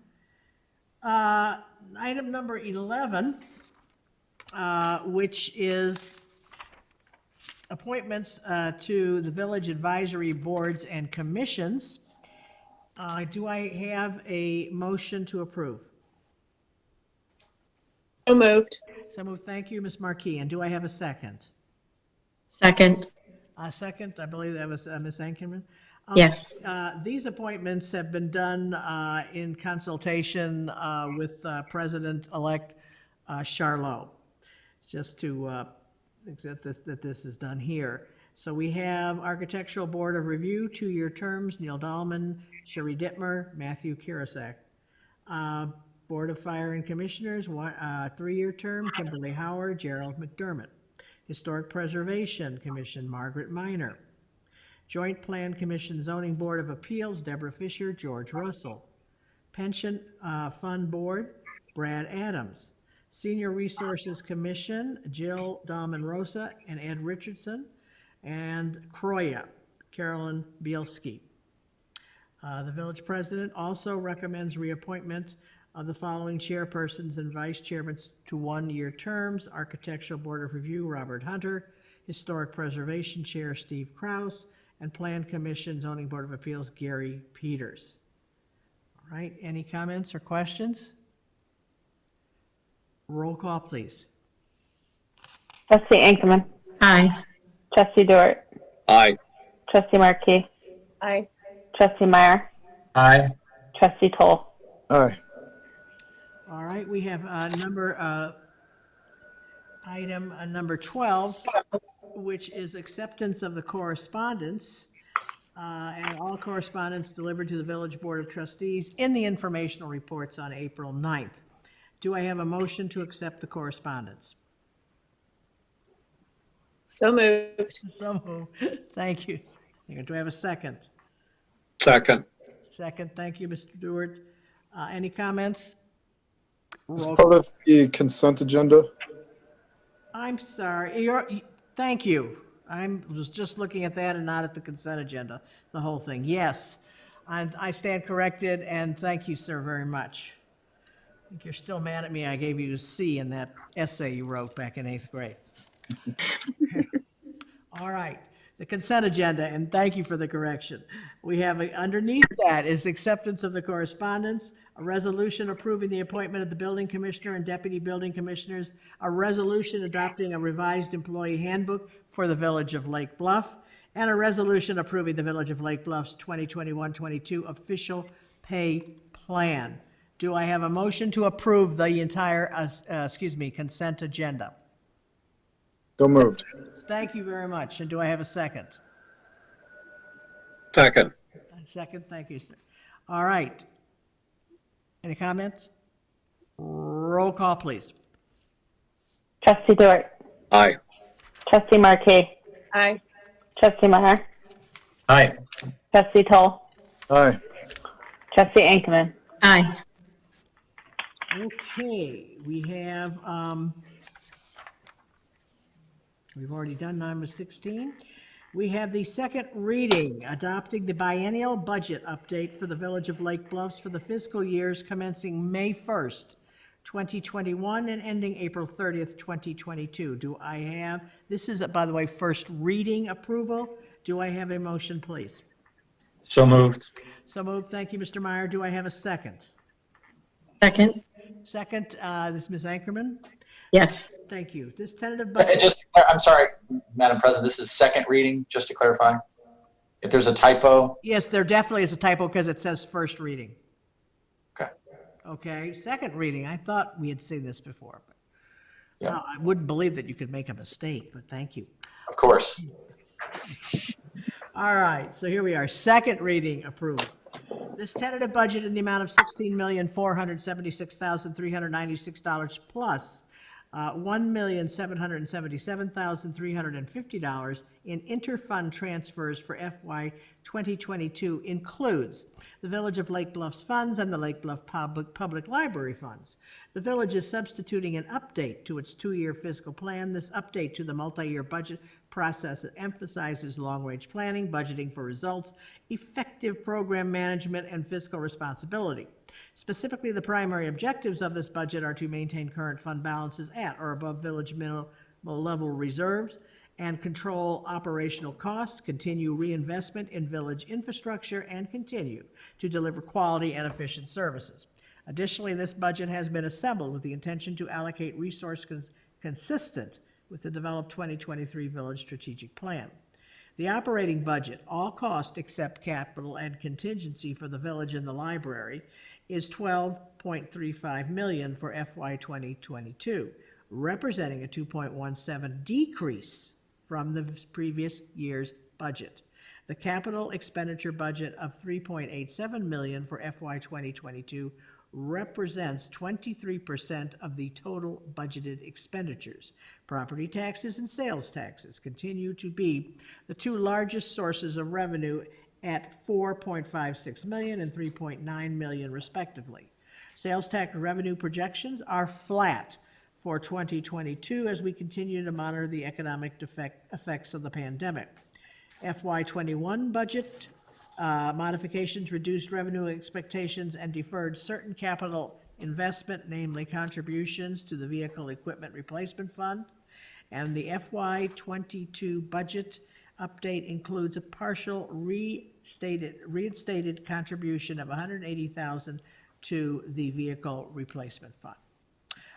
Item number 11, which is appointments to the village advisory boards and commissions. Do I have a motion to approve? So moved. So moved. Thank you, Ms. Marquis. And do I have a second? Second. A second, I believe that was Ms. Ankerman. Yes. These appointments have been done in consultation with President-elect Charlot, just to accept that this is done here. So we have Architectural Board of Review, 2-year terms, Neil Dahlman, Sherry Dittmer, Matthew Kirasak. Board of Fire and Commissioners, 3-year term, Kimberly Howard, Gerald McDermott. Historic Preservation Commission, Margaret Miner. Joint Plan Commission Zoning Board of Appeals, Deborah Fisher, George Russell. Pension Fund Board, Brad Adams. Senior Resources Commission, Jill Dahlman-Rosa and Ed Richardson. And Croya, Carolyn Bielski. The village president also recommends reappointment of the following chairpersons and vice chairmen to 1-year terms: Architectural Board of Review, Robert Hunter; Historic Preservation Chair, Steve Kraus; and Plan Commission, Zoning Board of Appeals, Gary Peters. All right, any comments or questions? Roll call, please. Trustee Ankerman. Aye. Trustee Dewart. Aye. Trustee Markey. Aye. Trustee Meyer. Aye. Trustee Toll. Aye. All right, we have item number 12, which is acceptance of the correspondence, and all correspondence delivered to the Village Board of Trustees in the informational reports on April 9th. Do I have a motion to accept the correspondence? So moved. So moved. Thank you. Do I have a second? Second. Second, thank you, Mr. Dewart. Any comments? It's part of the consent agenda. I'm sorry, thank you. I was just looking at that and not at the consent agenda, the whole thing. Yes, I stand corrected, and thank you, sir, very much. I think you're still mad at me. I gave you a C in that essay you wrote back in 8th grade. Okay. All right, the consent agenda, and thank you for the correction. We have, underneath that is acceptance of the correspondence, a resolution approving the appointment of the building commissioner and deputy building commissioners, a resolution adopting a revised employee handbook for the Village of Lake Bluff, and a resolution approving the Village of Lake Bluff's 2021-22 official pay plan. Do I have a motion to approve the entire, consent agenda? So moved. Thank you very much. And do I have a second? Second. Second, thank you, sir. All right. Any comments? Roll call, please. Trustee Dewart. Aye. Trustee Markey. Aye. Trustee Meyer. Aye. Trustee Toll. Aye. Trustee Ankerman. Aye. Okay, we have, we've already done number 16. We have the second reading, adopting the biennial budget update for the Village of Lake Bluffs for the fiscal years commencing May 1st, 2021 and ending April 30th, 2022. Do I have, this is, by the way, first reading approval. Do I have a motion, please? So moved. So moved. Thank you, Mr. Meyer. Do I have a second? Second. Second, this is Ms. Ankerman. Yes. Thank you. This tentative budget. I'm sorry, Madam President, this is second reading, just to clarify. If there's a typo, Yes, there definitely is a typo because it says first reading. okay. Okay, second reading. I thought we had seen this before. But Yeah. Well, I wouldn't believe that you could make a mistake, but thank you. Of course. All right, so here we are, second reading approved. This tentative budget in the amount of $16,476,396 plus $1,777,350 in interfund transfers for FY 2022 includes the Village of Lake Bluff's funds and the Lake Bluff Public Library funds. The village is substituting an update to its two-year fiscal plan. This update to the multi-year budget process emphasizes long-range planning, budgeting for results, effective program management, and fiscal responsibility. Specifically, the primary objectives of this budget are to maintain current fund balances at or above village minimal level reserves and control operational costs, continue reinvestment in village infrastructure, and continue to deliver quality and efficient services. Additionally, this budget has been assembled with the intention to allocate resources consistent with the developed 2023 Village Strategic Plan. The operating budget, all costs except capital and contingency for the village and the library, is $12.35 million for FY 2022, representing a 2.17 decrease from the previous year's budget. The capital expenditure budget of $3.87 million for FY 2022 represents 23% of the total budgeted expenditures. Property taxes and sales taxes continue to be the two largest sources of revenue at $4.56 million and $3.9 million respectively. Sales tax revenue projections are flat for 2022 as we continue to monitor the economic effects of the pandemic. FY21 budget modifications reduced revenue expectations and deferred certain capital investment, namely contributions to the Vehicle Equipment Replacement Fund. And the FY22 budget update includes a partial reinstated contribution of $180,000 to the Vehicle Replacement Fund.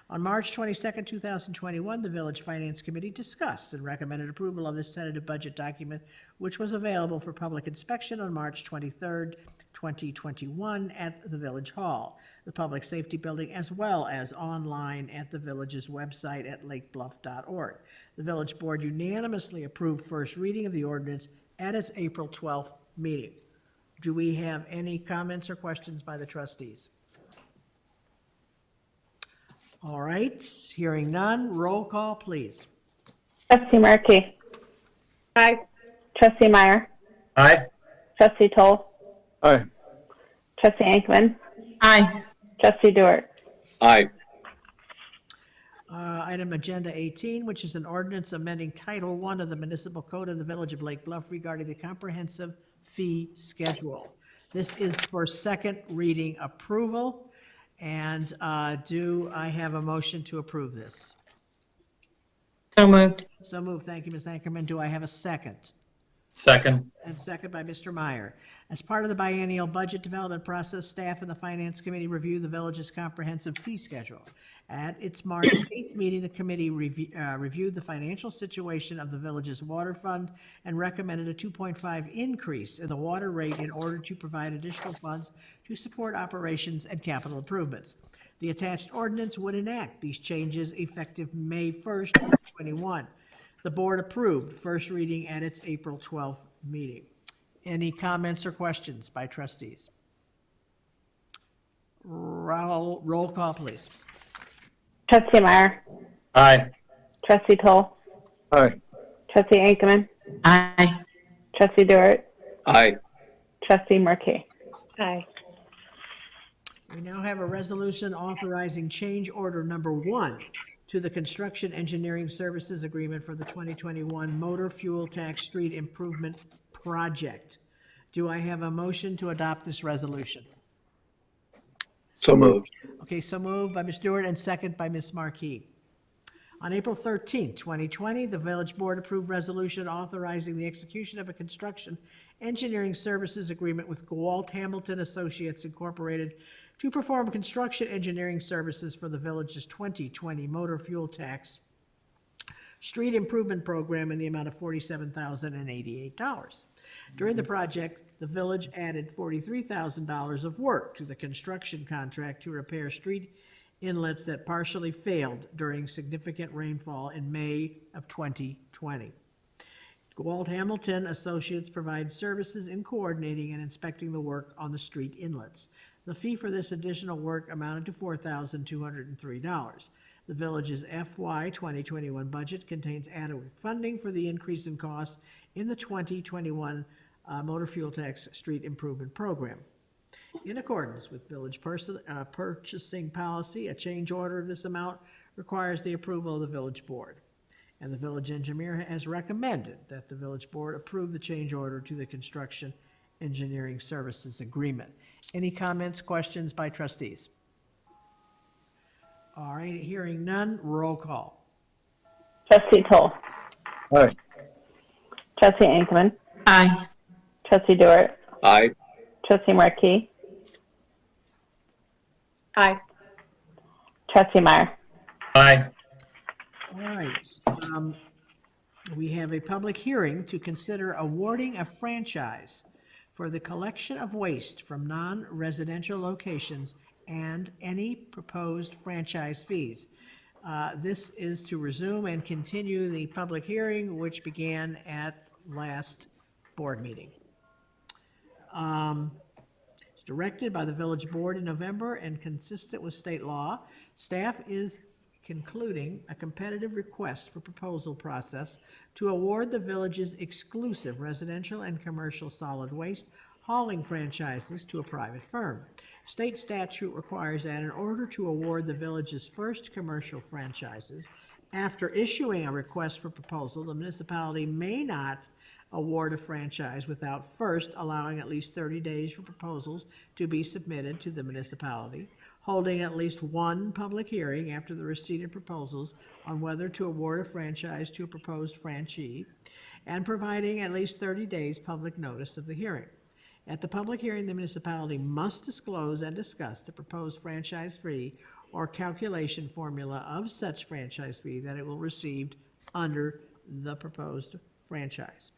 On March 22, 2021, the Village Finance Committee discussed and recommended approval of this tentative budget document, which was available for public inspection on March 23, 2021 at the Village Hall, the Public Safety Building, as well as online at the Village's website at lakebluff.org. The Village Board unanimously approved first reading of the ordinance at its April 12th meeting. Do we have any comments or questions by the trustees? All right, hearing none, roll call, please. Trustee Markey. Aye. Trustee Meyer. Aye. Trustee Toll. Aye. Trustee Ankman. Aye. Trustee Dewar. Aye. Item Agenda 18, which is an ordinance amending Title I of the Municipal Code of the Village of Lake Bluff regarding the comprehensive fee schedule. This is for second reading approval. And do I have a motion to approve this? So moved. So moved. Thank you, Ms. Ankerman. Do I have a second? Second. And second by Mr. Meyer. As part of the biennial budget development process, staff and the Finance Committee review the village's comprehensive fee schedule. At its March 8th meeting, the committee reviewed the financial situation of the village's water fund and recommended a 2.5 increase in the water rate in order to provide additional funds to support operations and capital improvements. The attached ordinance would enact these changes effective May 1st, 2021. The board approved first reading at its April 12th meeting. Any comments or questions by trustees? Roll call, please. Trustee Meyer. Aye. Trustee Toll. Aye. Trustee Ankman. Aye. Trustee Dewar. Aye. Trustee Markey. Aye. We now have a resolution authorizing change order number 1 to the Construction Engineering Services Agreement for the 2021 Motor Fuel Tax Street Improvement Project. Do I have a motion to adopt this resolution? So moved. Okay, so moved by Ms. Stewart and second by Ms. Markey. On April 13, 2020, the Village Board approved resolution authorizing the execution of a construction engineering services agreement with Gawalt Hamilton Associates Incorporated to perform construction engineering services for the village's 2020 motor fuel tax street improvement program in the amount of $47,088. During the project, the village added $43,000 of work to the construction contract to repair street inlets that partially failed during significant rainfall in May of 2020. Gawalt Hamilton Associates provides services in coordinating and inspecting the work on the street inlets. The fee for this additional work amounted to $4,203. The village's FY 2021 budget contains adequate funding for the increase in costs in the 2021 motor fuel tax street improvement program. In accordance with village purchasing policy, a change order of this amount requires the approval of the village board. And the village engineer has recommended that the village board approve the change order to the construction engineering services agreement. Any comments, questions by trustees? All right, hearing none, roll call. Trustee Toll. Aye. Trustee Ankman. Aye. Trustee Dewart. Aye. Trustee Markey. Aye. Trustee Meyer. Aye. All right, we have a public hearing to consider awarding a franchise for the collection of waste from non-residential locations and any proposed franchise fees. This is to resume and continue the public hearing, which began at last board meeting. It's directed by the village board in November and consistent with state law. Staff is concluding a competitive request for proposal process to award the village's exclusive residential and commercial solid waste hauling franchises to a private firm. State statute requires that in order to award the village's first commercial franchises, after issuing a request for proposal, the municipality may not award a franchise without first allowing at least 30 days for proposals to be submitted to the municipality, holding at least one public hearing after the receipt of proposals on whether to award a franchise to a proposed franchisee, and providing at least 30 days public notice of the hearing. At the public hearing, the municipality must disclose and discuss the proposed franchise fee or calculation formula of such franchise fee that it will receive under the proposed franchise.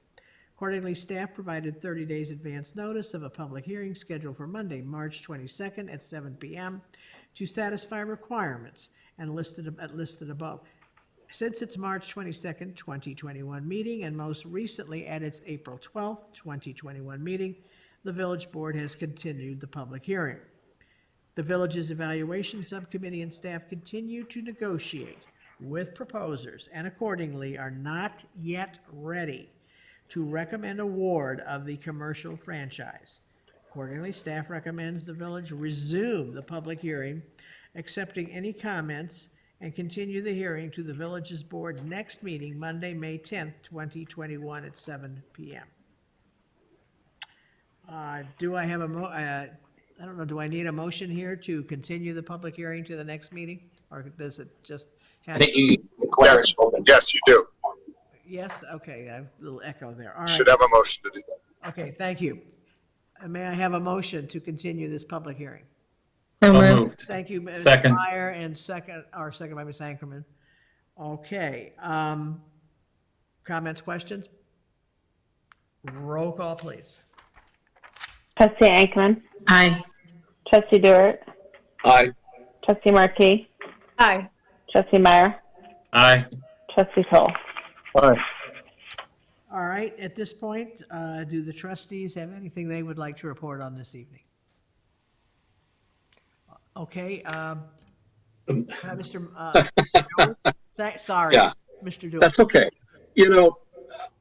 Accordingly, staff provided 30 days advance notice of a public hearing scheduled for Monday, March 22nd at 7 p.m. to satisfy requirements and listed above. Since its March 22nd, 2021 meeting and most recently at its April 12th, 2021 meeting, the village board has continued the public hearing. The village's evaluation subcommittee and staff continue to negotiate with proposers and accordingly are not yet ready to recommend award of the commercial franchise. Accordingly, staff recommends the village resume the public hearing, accepting any comments, and continue the hearing to the village's board next meeting, Monday, May 10th, 2021 at 7 p.m. Do I have I don't know, do I need a motion here to continue the public hearing to the next meeting? Or does it just have? I think you declare it open. Yes, you do. Yes, okay, I have a little echo there. All Should right, have a motion to do that. okay, thank you. May I have a motion to continue this public hearing? So So moved. moved. Thank you, Ms. Second. Meyer, and second by Ms. Ankerman. Okay, comments, questions? Roll call, please. Trustee Ankman. Aye. Trustee Dewart. Aye. Trustee Markey. Aye. Trustee Meyer. Aye. Trustee Toll. Aye. All right, at this point, do the trustees have anything they would like to report on this evening? Okay, Mr. Dewar? Sorry, Yeah. Mr. Dewar. That's okay. You know,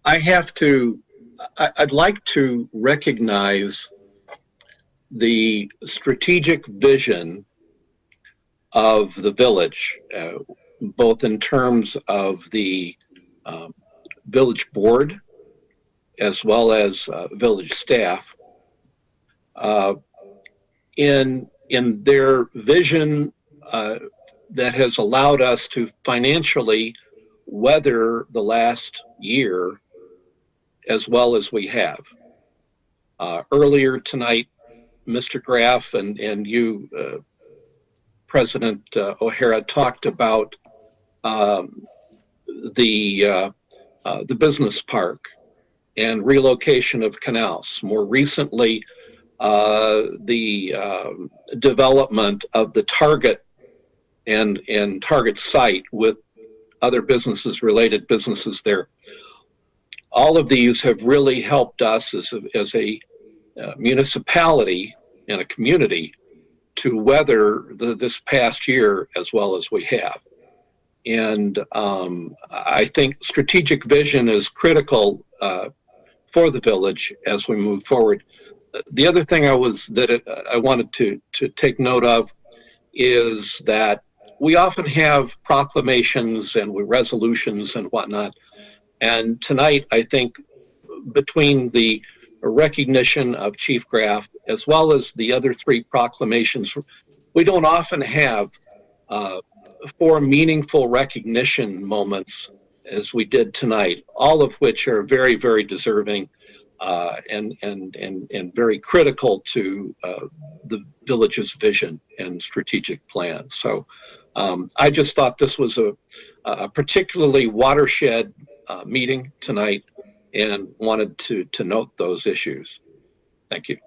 I'd like to recognize the strategic vision of the village, both in terms of the village board as well as village staff. In their vision that has allowed us to financially weather the last year as well as we have. Earlier tonight, Mr. Graff and you, President O'Hara, talked about the business park and relocation of canals. More recently, the development of the Target and Target site with other businesses, related businesses there. All of these have really helped us as a municipality and a community to weather this past year as well as we have. And I think strategic vision is critical for the village as we move forward. The other thing I wanted to take note of is that we often have proclamations and resolutions and whatnot. And tonight, I think between the recognition of Chief Graff as well as the other 3 proclamations, we don't often have 4 meaningful recognition moments as we did tonight, all of which are very, very deserving and very critical to the village's vision and strategic plan. So I just thought this was a particularly watershed meeting tonight and wanted to note those issues. Thank you.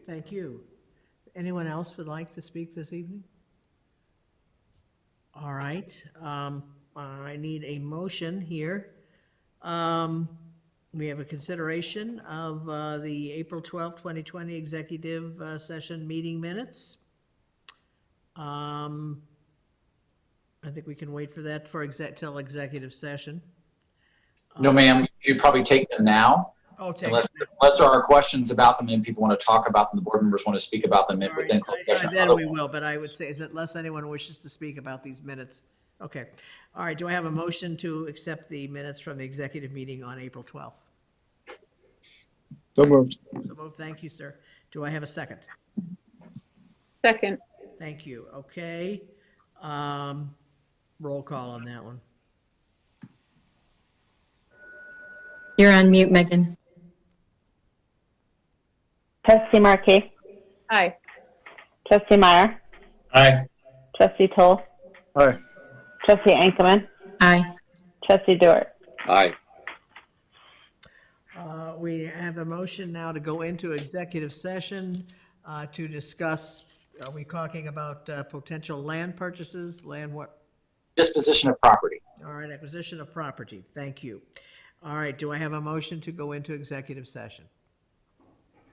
Thank you. Anyone else would like to speak this evening? All right, I need a motion here. We have a consideration of the April 12th, 2020 executive session meeting minutes. I think we can wait for that till executive session. No, ma'am, you'd probably take them now. Oh, take Unless it. there are questions about them and people want to talk about them, the board members want to speak about them All right, within closed session. then we will, but I would say, unless anyone wishes to speak about these minutes. Okay. All right, do I have a motion to accept the minutes from the executive meeting on April 12th? So moved. So moved. Thank you, sir. Do I have a second? Second. Thank you. Okay. Roll call on that one. You're on mute, Megan. Trustee Markey, Aye. Trustee Meyer, Aye. Trustee Toll, Aye. Trustee Ankerman, Aye. Trustee Dewar. Aye. We have a motion now to go into executive session to discuss, are we talking about potential land purchases, land what? Disposition of property. All right, acquisition of property. Thank you. All right, do I have a motion to go into executive session?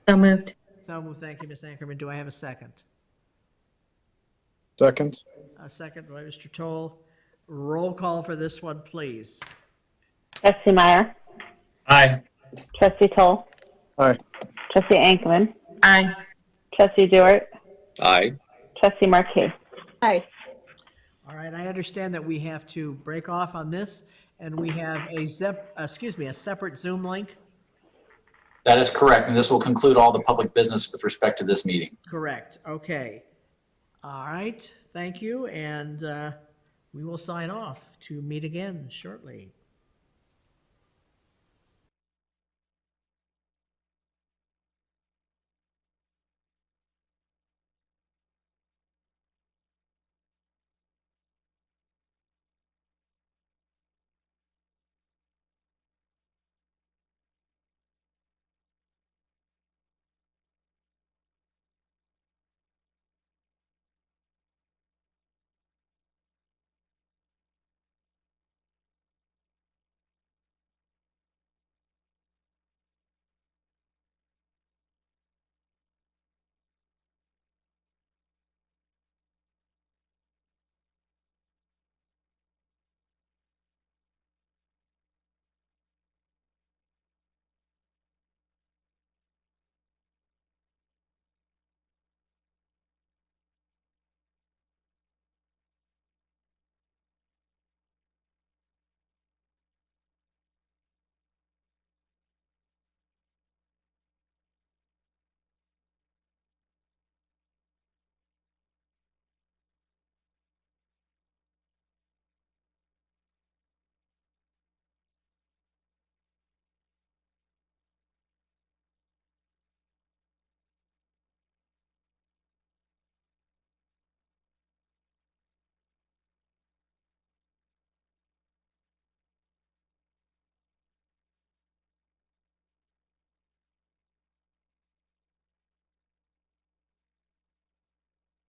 So moved. So moved. Thank you, Ms. Ankerman. Do I have a second? Second. A second by Mr. Toll. Roll call for this one, please. Trustee Meyer, Aye. Trustee Toll, Aye. Trustee Ankerman, Aye. Trustee Dewar, Aye. Trustee Markey. Aye. All right, I understand that we have to break off on this, and we have a separate Zoom link. That is correct, and this will conclude all the public business with respect to this meeting. Correct. Okay. All right. Thank you, and we will sign off to meet again shortly.